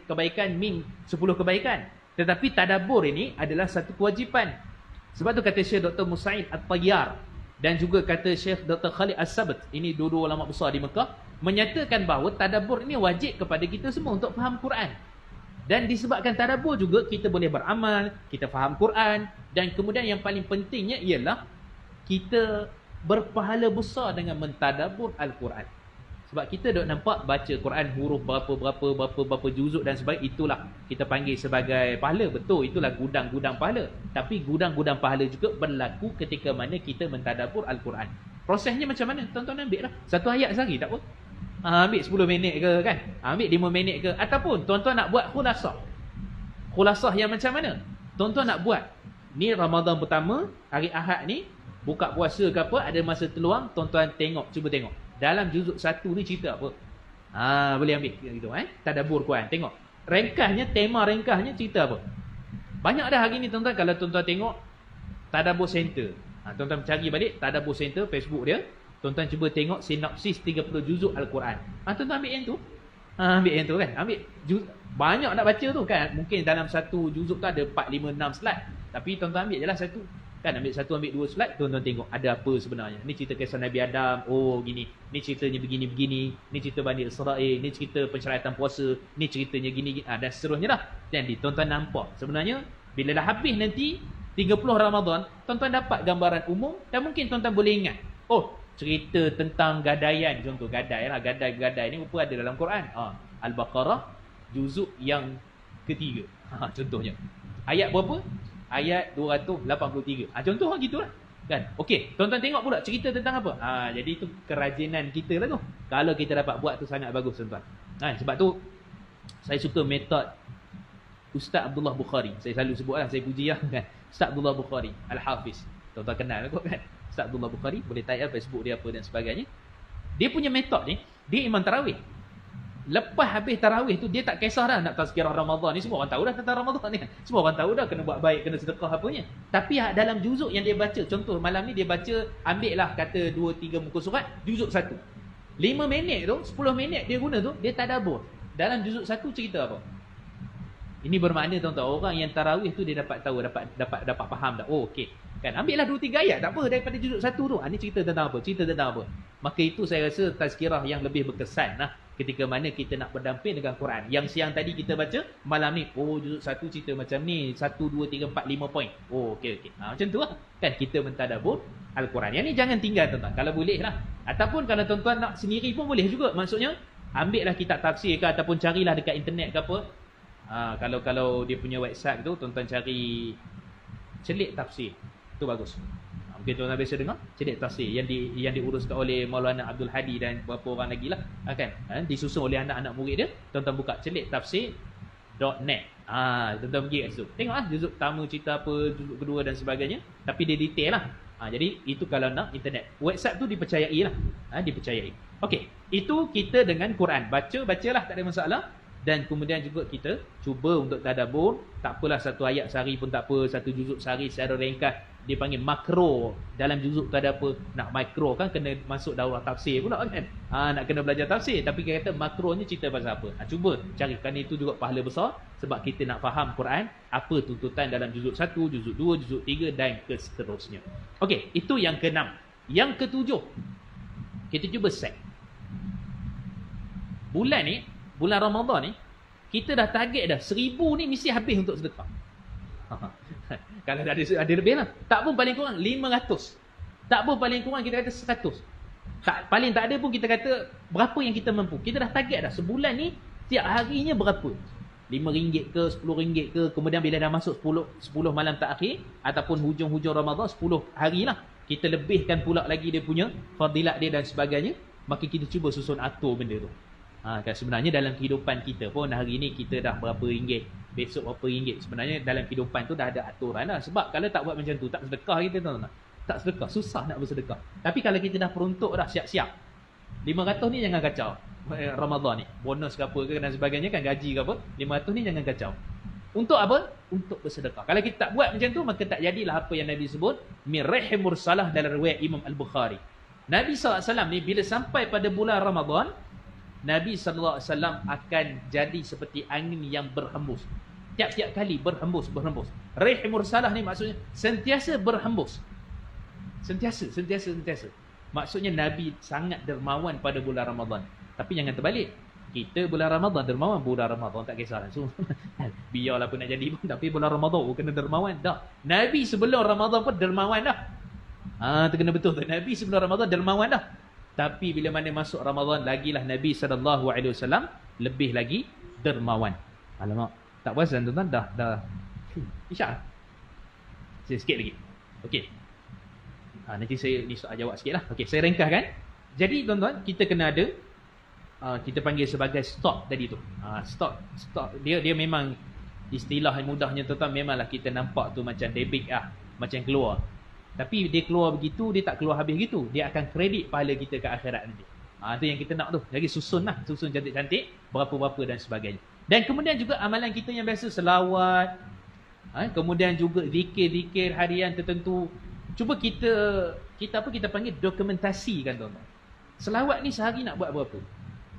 kebaikan, mim 10 kebaikan. Tetapi tadabbur ini adalah satu kewajipan. Sebab tu kata Syekh Dr. Musaid At-Tayyar dan juga kata Syekh Dr. Khalid As-Sabt, ini dua-dua ulama besar di Mekah, menyatakan bahawa tadabbur ini wajib kepada kita semua untuk faham Quran. Dan disebabkan tadabbur juga kita boleh beramal, kita faham Quran, dan kemudian yang paling pentingnya ialah kita berpahala besar dengan mentadabbur Al-Quran. Sebab kita dok nampak baca Quran huruf berapa juzuk dan sebagainya, itulah kita panggil sebagai pahala. Betul, itulah gudang-gudang pahala. Tapi gudang-gudang pahala juga berlaku ketika mana kita mentadabbur Al-Quran. Prosesnya macam mana? Tuan-tuan ambil lah. Satu ayat sehari tak apa. Ambil 10 minit ke kan? Ambil 5 minit ke? Ataupun tuan-tuan nak buat khulasah. Khulasah yang macam mana? Tuan-tuan nak buat, ni Ramadan pertama, hari Ahad ni, buka puasa ke apa, ada masa terluang, tuan-tuan tengok, cuba tengok. Dalam juzuk 1 ni cerita apa? Boleh ambil gitu tadabbur Quran, tengok. Ringkasnya, tema ringkasnya cerita apa? Banyak dah hari ni tuan-tuan, kalau tuan-tuan tengok Tadabbur Center. Tuan-tuan cari balik Tadabbur Center Facebook dia. Tuan-tuan cuba tengok sinopsis 30 juzuk Al-Quran. Tuan-tuan ambil yang tu. Ambil yang tu kan. Ambil banyak nak baca tu kan. Mungkin dalam satu juzuk tu ada 4, 5, 6 slide. Tapi tuan-tuan ambil je lah satu. Kan ambil satu, ambil 2 slide, tuan-tuan tengok ada apa sebenarnya. Ni cerita kisah Nabi Adam, oh gini. Ni ceritanya begini-begini. Ni cerita Bani Israel, ni cerita pensyariatan puasa, ni ceritanya gini-gini. Dan seterusnya dah. Jadi tuan-tuan nampak. Sebenarnya bila dah habis nanti 30 Ramadan, tuan-tuan dapat gambaran umum dan mungkin tuan-tuan boleh ingat. Oh, cerita tentang gadaian, contoh gadai lah, gadai ni apa ada dalam Quran? Al-Baqarah juzuk yang ketiga. Contohnya. Ayat berapa? Ayat 283. Contoh gitulah. Kan? Okey, tuan-tuan tengok pula cerita tentang apa? Jadi itu kerajinan kita lah tu. Kalau kita dapat buat tu sangat bagus tuan-tuan. Sebab tu saya suka metod Ustaz Abdullah Bukhari. Saya selalu sebut lah, saya puji lah kan. Ustaz Abdullah Bukhari, Al-Hafiz. Tuan-tuan kenal kot kan? Ustaz Abdullah Bukhari, boleh tayar Facebook dia apa dan sebagainya. Dia punya metod ni, dia imam tarawih. Lepas habis tarawih tu, dia tak kisah dah nak tazkirah Ramadan ni. Semua orang tahu dah tentang Ramadan ni kan. Semua orang tahu dah kena buat baik, kena sedekah apanya. Tapi dalam juzuk yang dia baca, contoh malam ni dia baca, ambil lah kata 2-3 muka surat, juzuk 1. 5 minit tu, 10 minit dia guna tu, dia tadabbur. Dalam juzuk 1 cerita apa? Ini bermakna tuan-tuan, orang yang tarawih tu dia dapat tahu, dapat faham dah. Oh okey. Kan ambillah 2-3 ayat tak apa daripada juzuk 1 tu. Ini cerita tentang apa? Cerita tentang apa? Maka itu saya rasa tazkirah yang lebih berkesan lah ketika mana kita nak berdamping dengan Quran. Yang siang tadi kita baca, malam ni oh juzuk 1 cerita macam ni, 1 2 3 4 5 poin. Oh okey. Macam tu lah. Kan kita mentadabbur Al-Quran. Yang ni jangan tinggal tuan-tuan. Kalau boleh lah. Ataupun kalau tuan-tuan nak sendiri pun boleh juga. Maksudnya ambillah kitab tafsir ke ataupun carilah dekat internet ke apa. Kalau dia punya website tu tuan-tuan cari celik tafsir. Itu bagus. Mungkin tuan-tuan biasa dengar celik tafsir yang diuruskan oleh Maulana Abdul Hadi dan beberapa orang lagi lah. Disusun oleh anak-anak murid dia. Tuan-tuan buka celik tafsir.net. Tuan-tuan pergi kat situ. Tengoklah juzuk pertama cerita apa, juzuk kedua dan sebagainya. Tapi dia detail lah. Jadi itu kalau nak internet. Website tu dipercayai lah. Dipercayai. Okey. Itu kita dengan Quran. Bacalah tak ada masalah. Dan kemudian juga kita cuba untuk tadabbur. Tak apalah satu ayat sehari pun tak apa, satu juzuk sehari secara ringkas. Dia panggil makro. Dalam juzuk tu ada apa? Nak makro kan kena masuk daurah tafsir pula kan. Nak kena belajar tafsir. Tapi kita kata makronya cerita pasal apa? Cuba carikan itu juga pahala besar. Sebab kita nak faham Quran. Apa tuntutan dalam juzuk 1, juzuk 2, juzuk 3 dan seterusnya. Okey, itu yang ke-6. Yang ke-7, kita cuba set. Bulan Ramadan ni, kita dah target dah 1000 ni mesti habis untuk sedekah. Kalau ada lebih lah. Tak pun paling kurang 500. Tak pun paling kurang kita kata 100. Paling tak ada pun kita kata berapa yang kita mampu. Kita dah target dah. Sebulan ni tiap harinya berapa? RM5 ke, RM10 ke. Kemudian bila dah masuk 10 malam terakhir ataupun hujung-hujung Ramadan 10 hari lah. Kita lebihkan pula lagi dia punya fadilat dia dan sebagainya. Maka kita cuba susun atur benda tu. Kan sebenarnya dalam kehidupan kita pun hari ni kita dah berapa ringgit, besok berapa ringgit. Sebenarnya dalam kehidupan tu dah ada aturan lah. Sebab kalau tak buat macam tu, tak sedekah kita tuan-tuan. Tak sedekah, susah nak bersedekah. Tapi kalau kita dah peruntuk dah siap-siap, 500 ni jangan kacau. Ramadan ni, bonus ke apa ke dan sebagainya kan, gaji ke apa, 500 ni jangan kacau. Untuk apa? Untuk bersedekah. Kalau kita tak buat macam tu, maka tak jadilah apa yang Nabi sebut min rahim mursalah dalam riwayat Imam Al-Bukhari. Nabi SAW ni bila sampai pada bulan Ramadan, Nabi SAW akan jadi seperti angin yang berhembus. Tiap-tiap kali berhembus. Rih mursalah ni maksudnya sentiasa berhembus. Sentiasa. Maksudnya Nabi sangat dermawan pada bulan Ramadan. Tapi jangan terbalik. Kita bulan Ramadan dermawan, bulan Ramadan tak kisah langsung. Biarlah pun nak jadi pun, tapi bulan Ramadan kena dermawan dah. Nabi sebelum Ramadan pun dermawan dah. Tu kena betul tu. Nabi sebelum Ramadan dermawan dah. Tapi bila mana masuk Ramadan, lagilah Nabi SAW lebih lagi dermawan. Alamak, tak perasan tuan-tuan dah Isyak. Sikit lagi. Okey. Nanti saya ni soal jawab sikit lah. Okey, saya ringkaskan. Jadi tuan-tuan, kita kena ada kita panggil sebagai stok tadi tu. Stok dia memang istilah mudahnya tuan-tuan, memanglah kita nampak tu macam debit macam keluar. Tapi dia keluar begitu, dia tak keluar habis gitu. Dia akan kredit pahala kita ke akhirat nanti. Itu yang kita nak tu. Jadi susun cantik-cantik, berapa-berapa dan sebagainya. Dan kemudian juga amalan kita yang biasa, selawat. Kemudian juga zikir-zikir harian tertentu. Cuba kita panggil dokumentasi kan tuan-tuan. Selawat ni sehari nak buat berapa?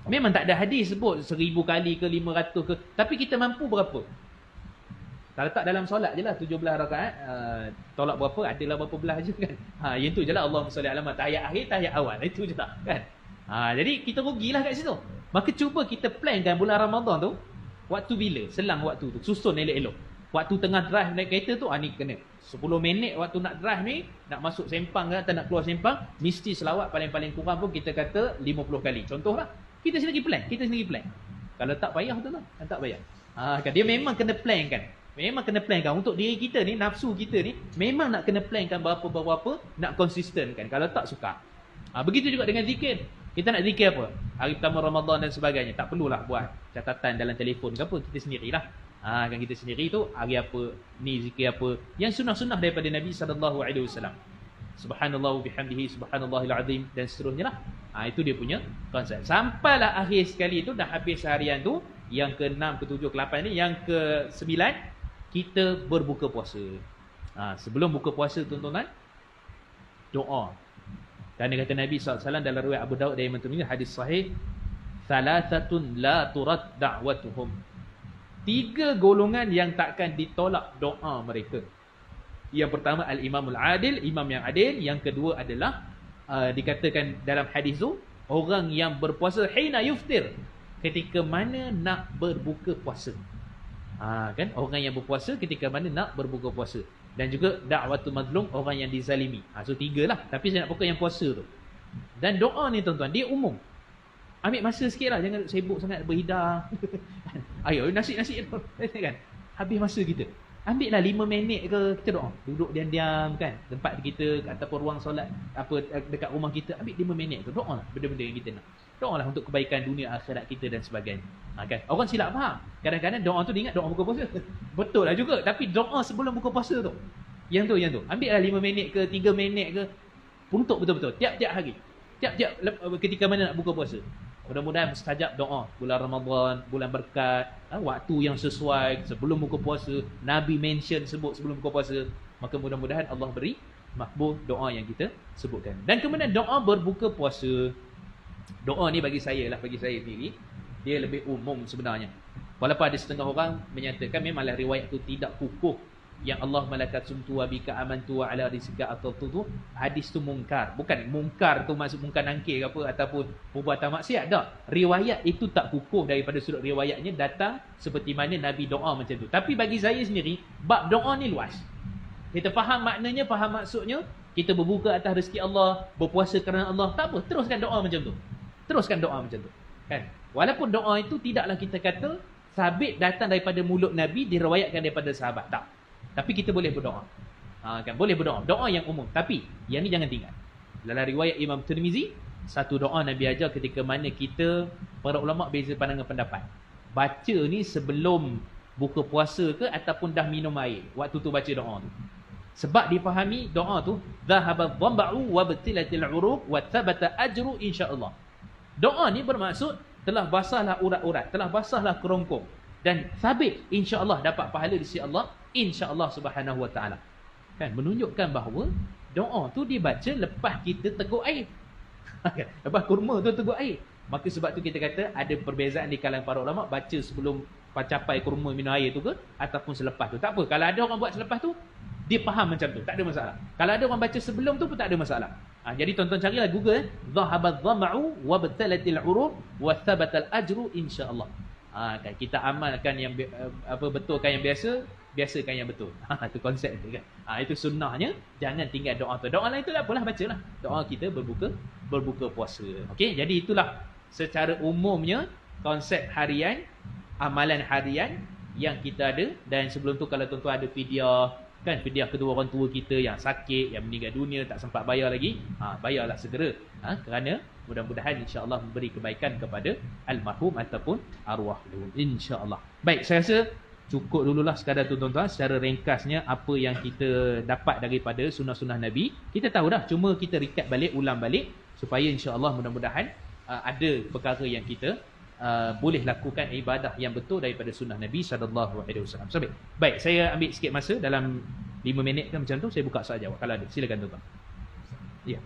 Memang tak ada hadis sebut 1000 kali ke 500 ke. Tapi kita mampu berapa? Kalau tak dalam solat je lah 17 rakaat, tolak berapa, adalah berapa belah je kan. Yang tu je lah, Allahumma salli ala Muhammad, tahiyat akhir, tahiyat awal, itu je lah kan. Jadi kita rugilah kat situ. Maka cuba kita plankan bulan Ramadan tu, waktu bila, selang waktu tu, susun elok-elok. Waktu tengah drive naik kereta tu, ni kena 10 minit waktu nak drive ni, nak masuk Sempang ke atau nak keluar Sempang, mesti selawat paling-paling kurang pun kita kata 50 kali. Contohlah, kita sendiri plan. Kalau tak payah tu lah, tak payah. Kan dia memang kena plan kan. Memang kena plan kan. Untuk diri kita ni, nafsu kita ni, memang nak kena plan kan berapa-berapa, nak konsisten kan. Kalau tak, suka. Begitu juga dengan zikir. Kita nak zikir apa? Hari pertama Ramadan dan sebagainya. Tak perlulah buat catatan dalam telefon ke apa. Kita sendirilah. Kan kita sendiri tu, hari apa, ni zikir apa. Yang sunnah-sunnah daripada Nabi SAW. Subhanallah bihamdihi, subhanallahil azim dan seterusnya lah. Itu dia punya konsep. Sampailah akhir sekali tu, dah habis seharian tu. Yang ke-6, ke-7, ke-8 ni. Yang ke-9, kita berbuka puasa. Sebelum buka puasa tuan-tuan, doa. Kerana kata Nabi SAW dalam riwayat Abu Daud dari Imam Tirmidzi, hadis sahih, thalathatun la turad da'watuhum. 3 golongan yang takkan ditolak doa mereka. Yang pertama al-imamul adil, imam yang adil. Yang kedua adalah dikatakan dalam hadis tu, orang yang berpuasa hina yuftir, ketika mana nak berbuka puasa. Kan, orang yang berpuasa ketika mana nak berbuka puasa. Dan juga da'watul mazlum, orang yang dizalimi. So 3 lah, tapi saya nak fokus yang puasa tu. Dan doa ni tuan-tuan, dia umum. Ambil masa sikit lah, jangan sibuk sangat berhidang. Ayo nasi-nasi kan, habis masa kita. Ambil lah 5 minit ke, kita doa. Duduk diam-diam kan, tempat kita ataupun ruang solat dekat rumah kita. Ambil 5 minit tu, doa lah benda-benda yang kita nak. Doa lah untuk kebaikan dunia akhirat kita dan sebagainya. Kan? Orang silap faham. Kadang-kadang doa tu diingat doa buka puasa. Betul lah juga, tapi doa sebelum buka puasa tu. Yang tu. Ambil lah 5 minit ke, 3 minit ke. Untuk betul-betul tiap-tiap hari. Tiap-tiap ketika mana nak buka puasa. Mudah-mudahan mustajab doa bulan Ramadan, bulan berkat, waktu yang sesuai sebelum buka puasa. Nabi mention sebut sebelum buka puasa. Maka mudah-mudahan Allah beri makbul doa yang kita sebutkan. Dan kemudian doa berbuka puasa. Doa ni bagi saya sendiri, dia lebih umum sebenarnya. Walaupun ada setengah orang menyatakan memanglah riwayat tu tidak kukuh, yang Allah malakat sumtu wa bika amantu wa ala rizqika atau tu hadis tu mungkar. Bukan mungkar tu maksud mungkar nangkir ke apa ataupun perbuatan maksiat, tak. Riwayat itu tak kukuh daripada sudut riwayatnya datang seperti mana Nabi doa macam tu. Tapi bagi saya sendiri, bab doa ni luas. Kita faham maknanya, faham maksudnya, kita berbuka atas rezeki Allah, berpuasa kerana Allah, tak apa, teruskan doa macam tu. Kan? Walaupun doa itu tidaklah kita kata sabit datang daripada mulut Nabi, diriwayatkan daripada sahabat, tak. Tapi kita boleh berdoa. Kan, boleh berdoa. Doa yang umum. Tapi yang ni jangan tinggal. Dalam riwayat Imam Tirmizi, satu doa Nabi ajar ketika mana kita, para ulama beza pandangan pendapat. Baca ni sebelum buka puasa ke ataupun dah minum air, waktu tu baca doa tu. Sebab difahami doa tu, dhahaba dhamba'u wa batilatil uruq wa thabata ajru insya-Allah. Doa ni bermaksud telah basahlah urat-urat, telah basahlah kerongkong, dan sabit insya-Allah dapat pahala di sisi Allah, insya-Allah Subhanahu wa taala. Kan, menunjukkan bahawa doa tu dibaca lepas kita teguk air. Lepas kurma tu teguk air. Maka sebab tu kita kata ada perbezaan di kalangan para ulama, baca sebelum capai kurma minum air tu ke ataupun selepas tu. Tak apa, kalau ada orang buat selepas tu, dia faham macam tu, tak ada masalah. Kalau ada orang baca sebelum tu pun tak ada masalah. Jadi tuan-tuan carilah Google, dhahabat dhama'u wa batalatil uruq wa thabatal ajru insya-Allah. Kan, kita amalkan yang betulkan yang biasa, biasakan yang betul. Itu konsep tu kan. Itu sunnahnya, jangan tinggal doa tu. Doa lain tu tak apalah, bacalah. Doa kita berbuka puasa. Okey, jadi itulah secara umumnya konsep harian, amalan harian yang kita ada. Dan sebelum tu kalau tuan-tuan ada fidyah, kan, fidyah kedua orang tua kita yang sakit, yang meninggal dunia, tak sempat bayar lagi, bayarlah segera. Kerana mudah-mudahan insya-Allah memberi kebaikan kepada almarhum ataupun arwah insya-Allah. Baik, saya rasa cukup dululah sekadar tu tuan-tuan, secara ringkasnya apa yang kita dapat daripada sunnah-sunnah Nabi. Kita tahu dah, cuma kita recap balik, ulang balik, supaya insya-Allah mudah-mudahan ada perkara yang kita boleh lakukan ibadah yang betul daripada sunnah Nabi SAW. Baik, saya ambil sikit masa dalam 5 minit ke macam tu, saya buka soal jawab kalau ada. Silakan tuan-tuan. Ya.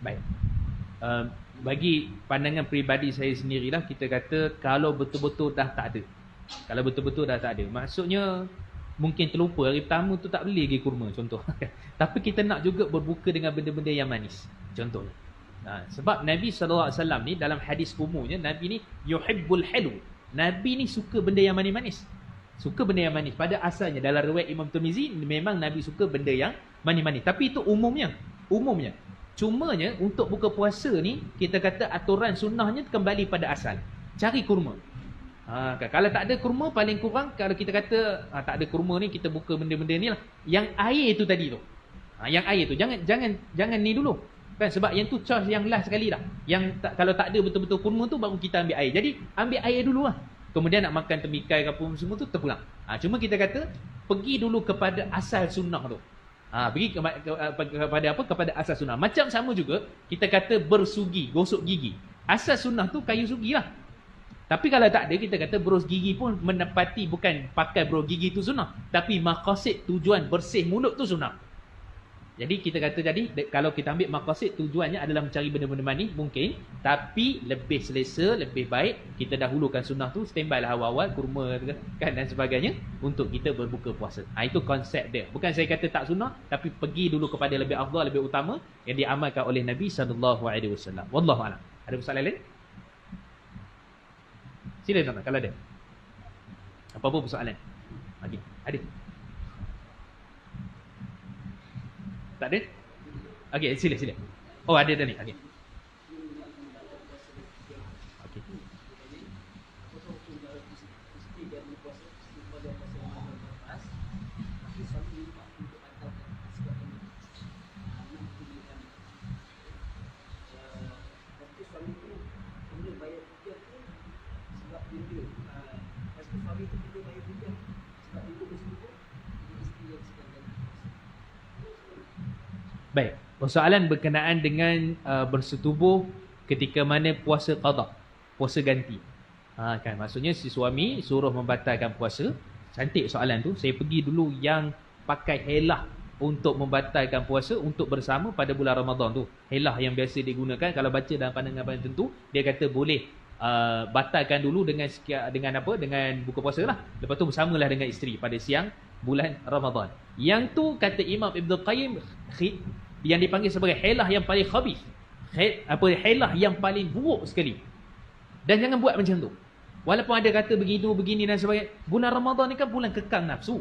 Baik. Bagi pandangan peribadi saya sendirilah, kita kata kalau betul-betul dah tak ada. Kalau betul-betul dah tak ada, maksudnya mungkin terlupa hari pertama tu tak beli lagi kurma contoh. Tapi kita nak juga berbuka dengan benda-benda yang manis contoh. Sebab Nabi SAW ni dalam hadis umumnya, Nabi ni yuhibbul halu. Nabi ni suka benda yang manis-manis. Suka benda yang manis. Pada asalnya dalam riwayat Imam Tirmizi, memang Nabi suka benda yang manis-manis. Tapi itu umumnya. Cumanya untuk buka puasa ni, kita kata aturan sunnahnya kembali pada asal. Cari kurma. Kalau tak ada kurma, paling kurang kalau kita kata tak ada kurma ni, kita buka benda-benda ni lah. Yang air tu tadi tu. Yang air tu jangan ni dulu. Kan, sebab yang tu charge yang last sekali dah. Kalau tak ada betul-betul kurma tu, baru kita ambil air. Jadi ambil air dulu lah. Kemudian nak makan temikai ke apa semua tu terpulang. Cuma kita kata pergi dulu kepada asal sunnah tu. Pergi kepada apa? Kepada asas sunnah. Macam sama juga kita kata bersugi, gosok gigi. Asas sunnah tu kayu sugi lah. Tapi kalau tak ada, kita kata berus gigi pun menepati, bukan pakai berus gigi tu sunnah, tapi maqasid tujuan bersih mulut tu sunnah. Jadi kita kata kalau kita ambil maqasid tujuannya adalah mencari benda-benda manis, mungkin, tapi lebih selesa, lebih baik kita dahulukan sunnah tu, standby lah awal-awal kurma kan dan sebagainya untuk kita berbuka puasa. Itu konsep dia. Bukan saya kata tak sunnah, tapi pergi dulu kepada lebih afdal, lebih utama yang diamalkan oleh Nabi SAW. Wallahu a'lam. Ada soalan lain? Sila tuan-tuan kalau ada. Apa-apa persoalan? Okey, ada. Tak ada? Okey, sila. Oh, ada dah ni. Okey. Okey. Baik, persoalan berkenaan dengan bersetubuh ketika mana puasa qada, puasa ganti. Kan maksudnya si suami suruh membatalkan puasa. Cantik soalan tu. Saya pergi dulu yang pakai helah untuk membatalkan puasa untuk bersama pada bulan Ramadan tu. Helah yang biasa digunakan kalau baca dalam pandangan tertentu, dia kata boleh batalkan dulu dengan buka puasa lah. Lepas tu bersamalah dengan isteri pada siang bulan Ramadan. Yang tu kata Imam Ibn Qayyim yang dipanggil sebagai helah yang paling khabith. Helah yang paling buruk sekali. Dan jangan buat macam tu. Walaupun ada kata begitu, begini dan sebagainya. Bulan Ramadan ni kan bulan kekang nafsu.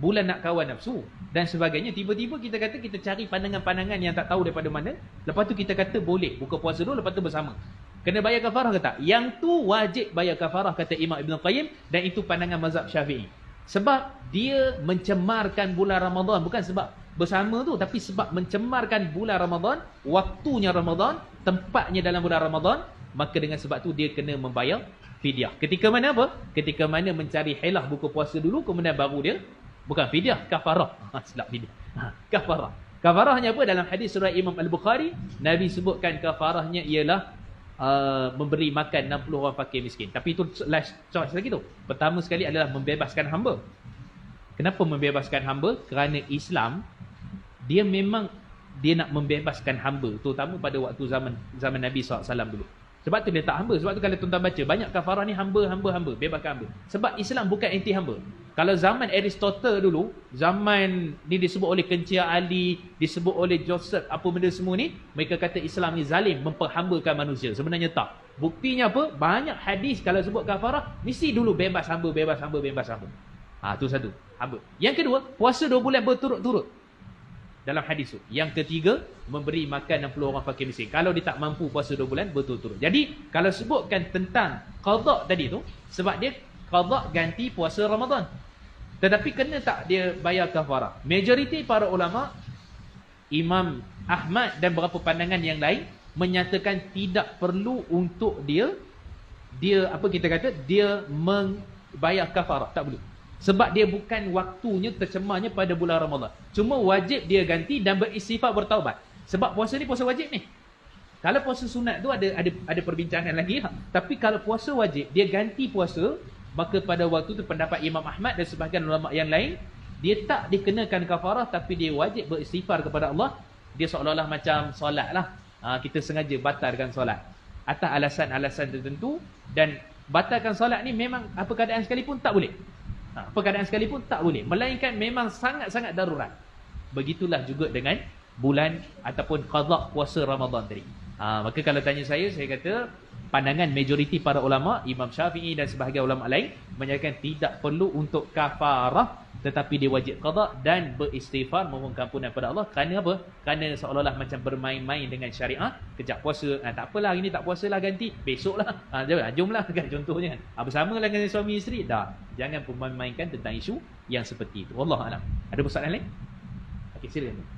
Bulan nak kawan nafsu dan sebagainya. Tiba-tiba kita kata kita cari pandangan-pandangan yang tak tahu daripada mana. Lepas tu kita kata boleh buka puasa dulu, lepas tu bersama. Kena bayar kafarah ke tak? Yang tu wajib bayar kafarah kata Imam Ibn Qayyim. Dan itu pandangan mazhab Syafi'i. Sebab dia mencemarkan bulan Ramadan. Bukan sebab bersama tu, tapi sebab mencemarkan bulan Ramadan, waktunya Ramadan, tempatnya dalam bulan Ramadan. Maka dengan sebab tu dia kena membayar fidyah. Ketika mana apa? Ketika mana mencari helah buka puasa dulu, kemudian baru dia, bukan fidyah, kafarah. Silap fidyah. Kafarah. Kafarahnya apa? Dalam hadis surah Imam Al-Bukhari, Nabi sebutkan kafarahnya ialah memberi makan 60 orang fakir miskin. Tapi itu last choice lagi tu. Pertama sekali adalah membebaskan hamba. Kenapa membebaskan hamba? Kerana Islam dia memang dia nak membebaskan hamba, terutama pada waktu zaman Nabi SAW dulu. Sebab tu dia tak hamba. Sebab tu kalau tuan-tuan baca, banyak kafarah ni hamba, bebaskan hamba. Sebab Islam bukan anti hamba. Kalau zaman Aristotle dulu, zaman ni disebut oleh Kencia Ali, disebut oleh Joseph, apa benda semua ni, mereka kata Islam ni zalim, memperhambakan manusia. Sebenarnya tak. Buktinya apa? Banyak hadis kalau sebut kafarah, mesti dulu bebas hamba. Tu satu, hamba. Yang kedua, puasa 2 bulan berturut-turut. Dalam hadis tu. Yang ketiga, memberi makan 60 orang fakir miskin. Kalau dia tak mampu puasa 2 bulan berturut-turut. Jadi, kalau sebutkan tentang qada tadi tu, sebab dia qada ganti puasa Ramadan. Tetapi kena tak dia bayar kafarah? Majoriti para ulama, Imam Ahmad dan beberapa pandangan yang lain menyatakan tidak perlu untuk dia membayar kafarah. Tak perlu. Sebab dia bukan waktunya tercemarnya pada bulan Ramadan. Cuma wajib dia ganti dan beristighfar, bertaubat. Sebab puasa ni puasa wajib ni. Kalau puasa sunat tu ada perbincangan lagi. Tapi kalau puasa wajib, dia ganti puasa, maka pada waktu tu pendapat Imam Ahmad dan sebahagian ulama yang lain, dia tak dikenakan kafarah, tapi dia wajib beristighfar kepada Allah. Dia seolah-olah macam solat lah. Kita sengaja batalkan solat atas alasan-alasan tertentu. Dan batalkan solat ni memang apa keadaan sekalipun tak boleh. Perkataan sekalipun tak boleh, melainkan memang sangat-sangat darurat. Begitulah juga dengan bulan ataupun qada puasa Ramadan tadi. Maka kalau tanya saya kata pandangan majoriti para ulama, Imam Syafi'i dan sebahagian ulama lain menyatakan tidak perlu untuk kafarah, tetapi dia wajib qada dan beristighfar, memohon ampunan kepada Allah. Kerana apa? Kerana seolah-olah macam bermain-main dengan syariat. Kejap puasa, tak apalah hari ni tak puasa lah, ganti besoklah. Jomlah kan contohnya. Bersamalah dengan suami isteri. Dah, jangan pun main-mainkan tentang isu yang seperti itu. Wallahu a'lam. Ada persoalan lain? Okey, silakan.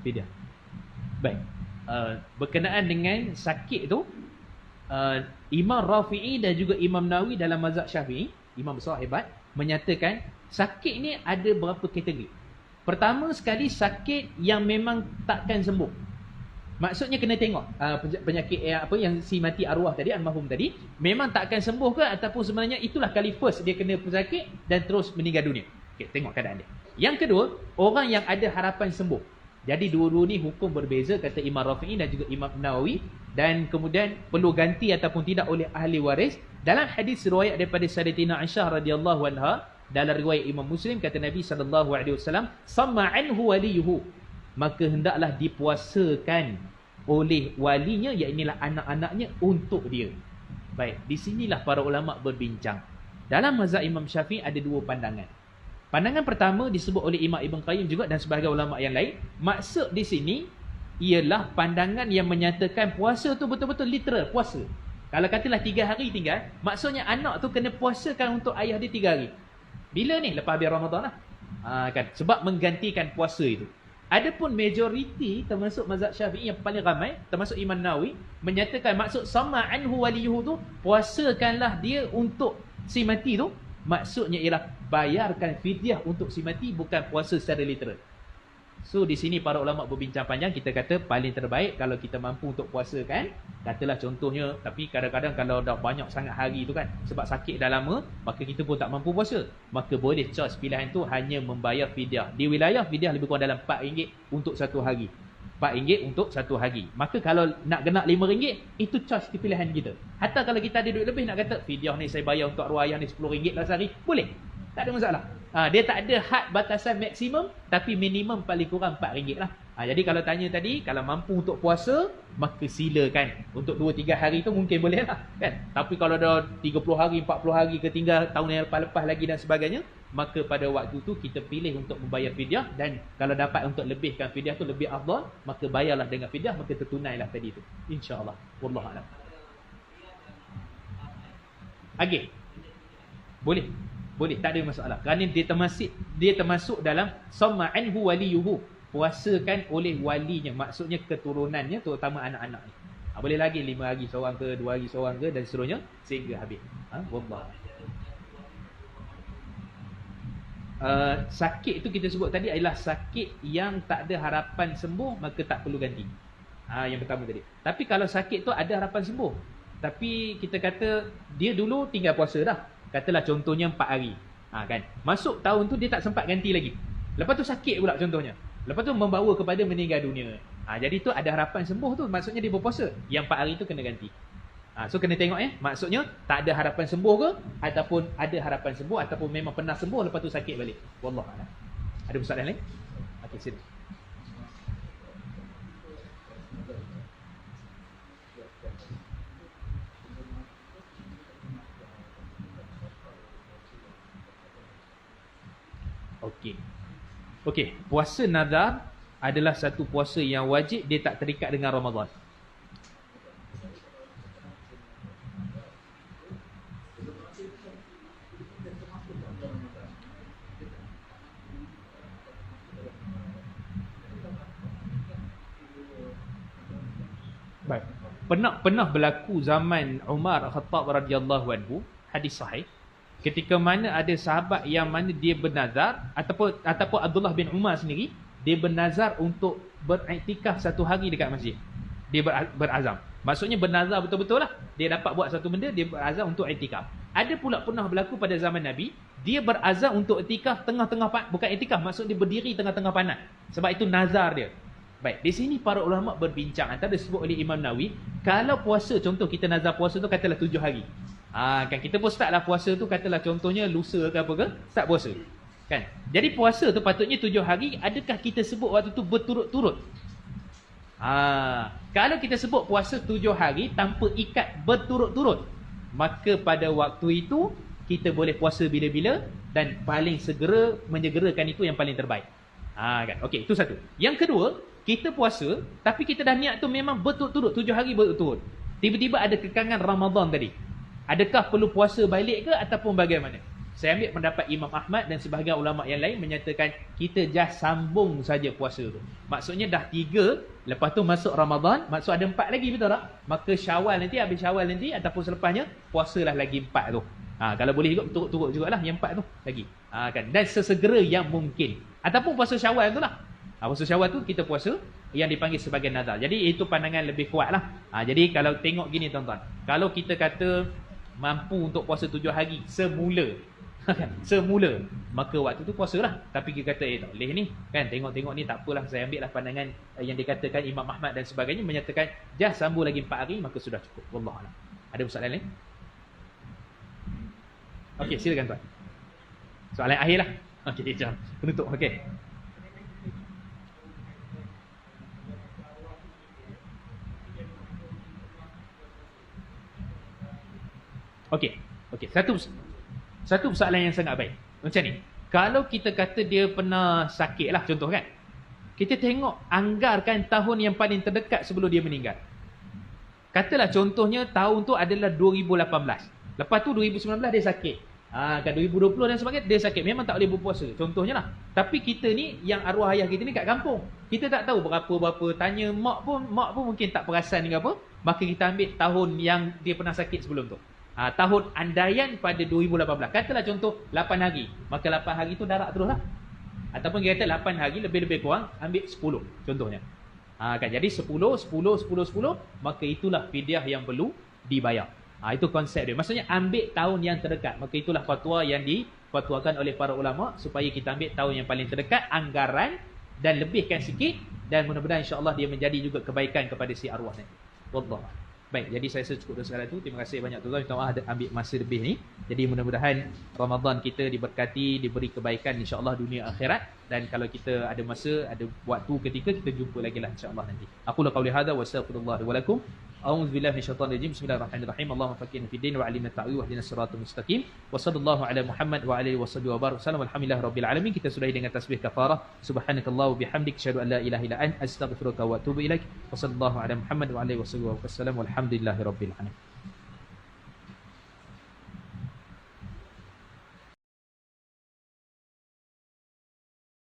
Fidyah. Baik. Berkenaan dengan sakit tu, Imam Rafi'i dan juga Imam Nawawi dalam mazhab Syafi'i, imam besar hebat, menyatakan sakit ni ada berapa kategori. Pertama sekali, sakit yang memang takkan sembuh. Maksudnya kena tengok penyakit yang si mati arwah tadi, almarhum tadi, memang takkan sembuh ke ataupun sebenarnya itulah kali first dia kena pesakit dan terus meninggal dunia. Okey, tengok keadaan dia. Yang kedua, orang yang ada harapan sembuh. Jadi dua-dua ni hukum berbeza, kata Imam Rafi'i dan juga Imam Nawawi, dan kemudian perlu ganti ataupun tidak oleh ahli waris. Dalam hadis riwayat daripada Sayyidatina Aisyah radhiyallahu anha, dalam riwayat Imam Muslim, kata Nabi SAW, "Samma anhu waliyuhu," maka hendaklah dipuasakan oleh walinya, iaitu anak-anaknya untuk dia. Baik, di sinilah para ulama berbincang. Dalam mazhab Imam Syafi'i ada dua pandangan. Pandangan pertama disebut oleh Imam Ibn Qayyim juga dan sebahagian ulama yang lain. Maksud di sini ialah pandangan yang menyatakan puasa tu betul-betul literal puasa. Kalau katalah 3 hari tinggal, maksudnya anak tu kena puasakan untuk ayah dia 3 hari. Bila ni? Lepas habis Ramadan lah. Kan? Sebab menggantikan puasa itu. Adapun majoriti termasuk mazhab Syafi'i yang paling ramai, termasuk Imam Nawawi, menyatakan maksud sama anhu waliyuhu tu, puasakanlah dia untuk si mati tu. Maksudnya ialah bayarkan fidyah untuk si mati, bukan puasa secara literal. So di sini para ulama berbincang panjang. Kita kata paling terbaik kalau kita mampu untuk puasakan. Katalah contohnya, tapi kadang-kadang kalau dah banyak sangat hari tu kan, sebab sakit dah lama, maka kita pun tak mampu puasa, maka boleh choice pilihan tu hanya membayar fidyah. Di wilayah fidyah lebih kurang dalam RM4 untuk satu hari. RM4 untuk satu hari. Maka kalau nak kena RM5, itu choice di pilihan kita. Hatta kalau kita ada duit lebih, nak kata fidyah ni saya bayar untuk arwah ayah ni RM10 lah sehari, boleh. Tak ada masalah. Dia tak ada had batasan maksimum, tapi minimum paling kurang RM4 lah. Jadi kalau tanya tadi, kalau mampu untuk puasa, maka silakan. Untuk 2-3 hari tu mungkin boleh lah, kan? Tapi kalau dah 30 hari, 40 hari ke tinggal tahun yang lepas-lepas lagi dan sebagainya, maka pada waktu tu kita pilih untuk membayar fidyah. Dan kalau dapat untuk lebihkan fidyah tu lebih afdal, maka bayarlah dengan fidyah, maka tertunailah tadi tu, insya-Allah. Wallahu a'lam. Okey. Boleh, tak ada masalah. Kerana dia termasuk dalam samma anhu waliyuhu, puasakan oleh walinya, maksudnya keturunannya, terutama anak-anak ni. Boleh lagi 5 hari seorang ke, 2 hari seorang ke, dan seterusnya sehingga habis. Wallah. Sakit itu kita sebut tadi adalah sakit yang tak ada harapan sembuh, maka tak perlu ganti. Yang pertama tadi. Tapi kalau sakit tu ada harapan sembuh, tapi kita kata dia dulu tinggal puasa dah, katalah contohnya 4 hari, kan? Masuk tahun tu dia tak sempat ganti lagi, lepas tu sakit pula contohnya, lepas tu membawa kepada meninggal dunia. Jadi tu ada harapan sembuh tu, maksudnya dia berpuasa, yang 4 hari tu kena ganti. So kena tengok maksudnya tak ada harapan sembuh ke, ataupun ada harapan sembuh, ataupun memang pernah sembuh lepas tu sakit balik. Wallahualam. Ada soalan lain? Okey, sila. Okey, puasa nazar adalah satu puasa yang wajib, dia tak terikat dengan Ramadan. Baik. Pernah berlaku zaman Umar Al-Khattab radhiyallahu anhu, hadis sahih, ketika mana ada sahabat yang mana dia bernazar, ataupun Abdullah bin Umar sendiri, dia bernazar untuk beriktikaf 1 hari dekat masjid. Dia berazam. Maksudnya bernazar betul-betul lah. Dia dapat buat satu benda, dia berazam untuk iktikaf. Ada pula pernah berlaku pada zaman Nabi, dia berazam untuk iktikaf tengah-tengah, bukan iktikaf, maksud dia berdiri tengah-tengah panas. Sebab itu nazar dia. Baik, di sini para ulama berbincang. Antara disebut oleh Imam Nawawi, kalau puasa, contoh kita nazar puasa tu katalah 7 hari. Kan kita pun startlah puasa tu, katalah contohnya lusa ke apa ke, start puasa. Kan? Jadi puasa tu patutnya 7 hari, adakah kita sebut waktu tu berturut-turut? Kalau kita sebut puasa 7 hari tanpa ikat berturut-turut, maka pada waktu itu kita boleh puasa bila-bila, dan paling segera menyegerakan itu yang paling terbaik. Kan? Okey, itu satu. Yang kedua, kita puasa tapi kita dah niat tu memang berturut-turut 7 hari berturut-turut. Tiba-tiba ada kekangan Ramadan tadi. Adakah perlu puasa balik ke ataupun bagaimana? Saya ambil pendapat Imam Ahmad dan sebahagian ulama yang lain menyatakan kita just sambung saja puasa tu. Maksudnya dah 3, lepas tu masuk Ramadan, maksud ada 4 lagi, betul tak? Maka Syawal nanti, habis Syawal nanti ataupun selepasnya puasalah lagi 4 tu. Kalau boleh juga turut-turut jugalah yang 4 tu lagi. Kan, dan sesegera yang mungkin. Ataupun puasa Syawal tu lah. Puasa Syawal tu kita puasa yang dipanggil sebagai nazar. Jadi itu pandangan lebih kuat lah. Jadi kalau tengok gini tuan-tuan, kalau kita kata mampu untuk puasa 7 hari semula, semula, maka waktu tu puasa lah. Tapi kita kata tak boleh ni kan, tengok-tengok ni tak apalah, saya ambil lah pandangan yang dikatakan Imam Ahmad dan sebagainya, menyatakan just sambung lagi 4 hari maka sudah cukup. Wallahualam. Ada soalan lain? Okey, silakan tuan. Soalan akhir lah. Okey, jom penutup. Okey. Okey. Satu persoalan yang sangat baik. Macam ni. Kalau kita kata dia pernah sakit lah, contoh kan. Kita tengok, anggarkan tahun yang paling terdekat sebelum dia meninggal. Katalah contohnya tahun tu adalah 2018. Lepas tu 2019 dia sakit. Kan 2020 dan sebagainya dia sakit. Memang tak boleh berpuasa. Contohnya lah. Tapi kita ni, yang arwah ayah kita ni kat kampung. Kita tak tahu berapa-berapa. Tanya mak pun mungkin tak perasan dengan apa. Maka kita ambil tahun yang dia pernah sakit sebelum tu. Tahun andaian pada 2018. Katalah contoh 8 hari. Maka 8 hari tu darat terus lah. Ataupun kita kata 8 hari lebih-lebih kurang ambil 10 contohnya. Kan jadi 10, maka itulah fidyah yang perlu dibayar. Itu konsep dia. Maksudnya ambil tahun yang terdekat. Maka itulah fatwa yang difatwakan oleh para ulama, supaya kita ambil tahun yang paling terdekat, anggaran, dan lebihkan sikit, dan mudah-mudahan insya-Allah dia menjadi juga kebaikan kepada si arwah ni. Wallah. Baik, jadi saya cukup sekadar itu. Terima kasih banyak tuan-tuan. Minta maaf ada ambil masa lebih ni. Jadi mudah-mudahan Ramadan kita diberkati, diberi kebaikan insya-Allah dunia akhirat. Dan kalau kita ada masa, ada waktu ketika, kita jumpa lagi lah insya-Allah nanti. Aku la qauli hadza wa astaghfirullah wa lakum. A'udzu billahi minasyaitonir rajim. Bismillahirrahmanirrahim. Allahumma faqqihna fid din wa 'allimna ta'wil wa ihdinas siratal mustaqim. Wa sallallahu ala Muhammad wa alihi washabbihi wa barik wasallam. Alhamdulillahirabbil alamin. Kita sudahi dengan tasbih kafarah. Subhanakallah wa bihamdik, asyhadu an la ilaha illa anta, astaghfiruka wa atubu ilaik. Wa sallallahu ala Muhammad wa alihi washabbihi wa sallam. Alhamdulillahirabbil alamin.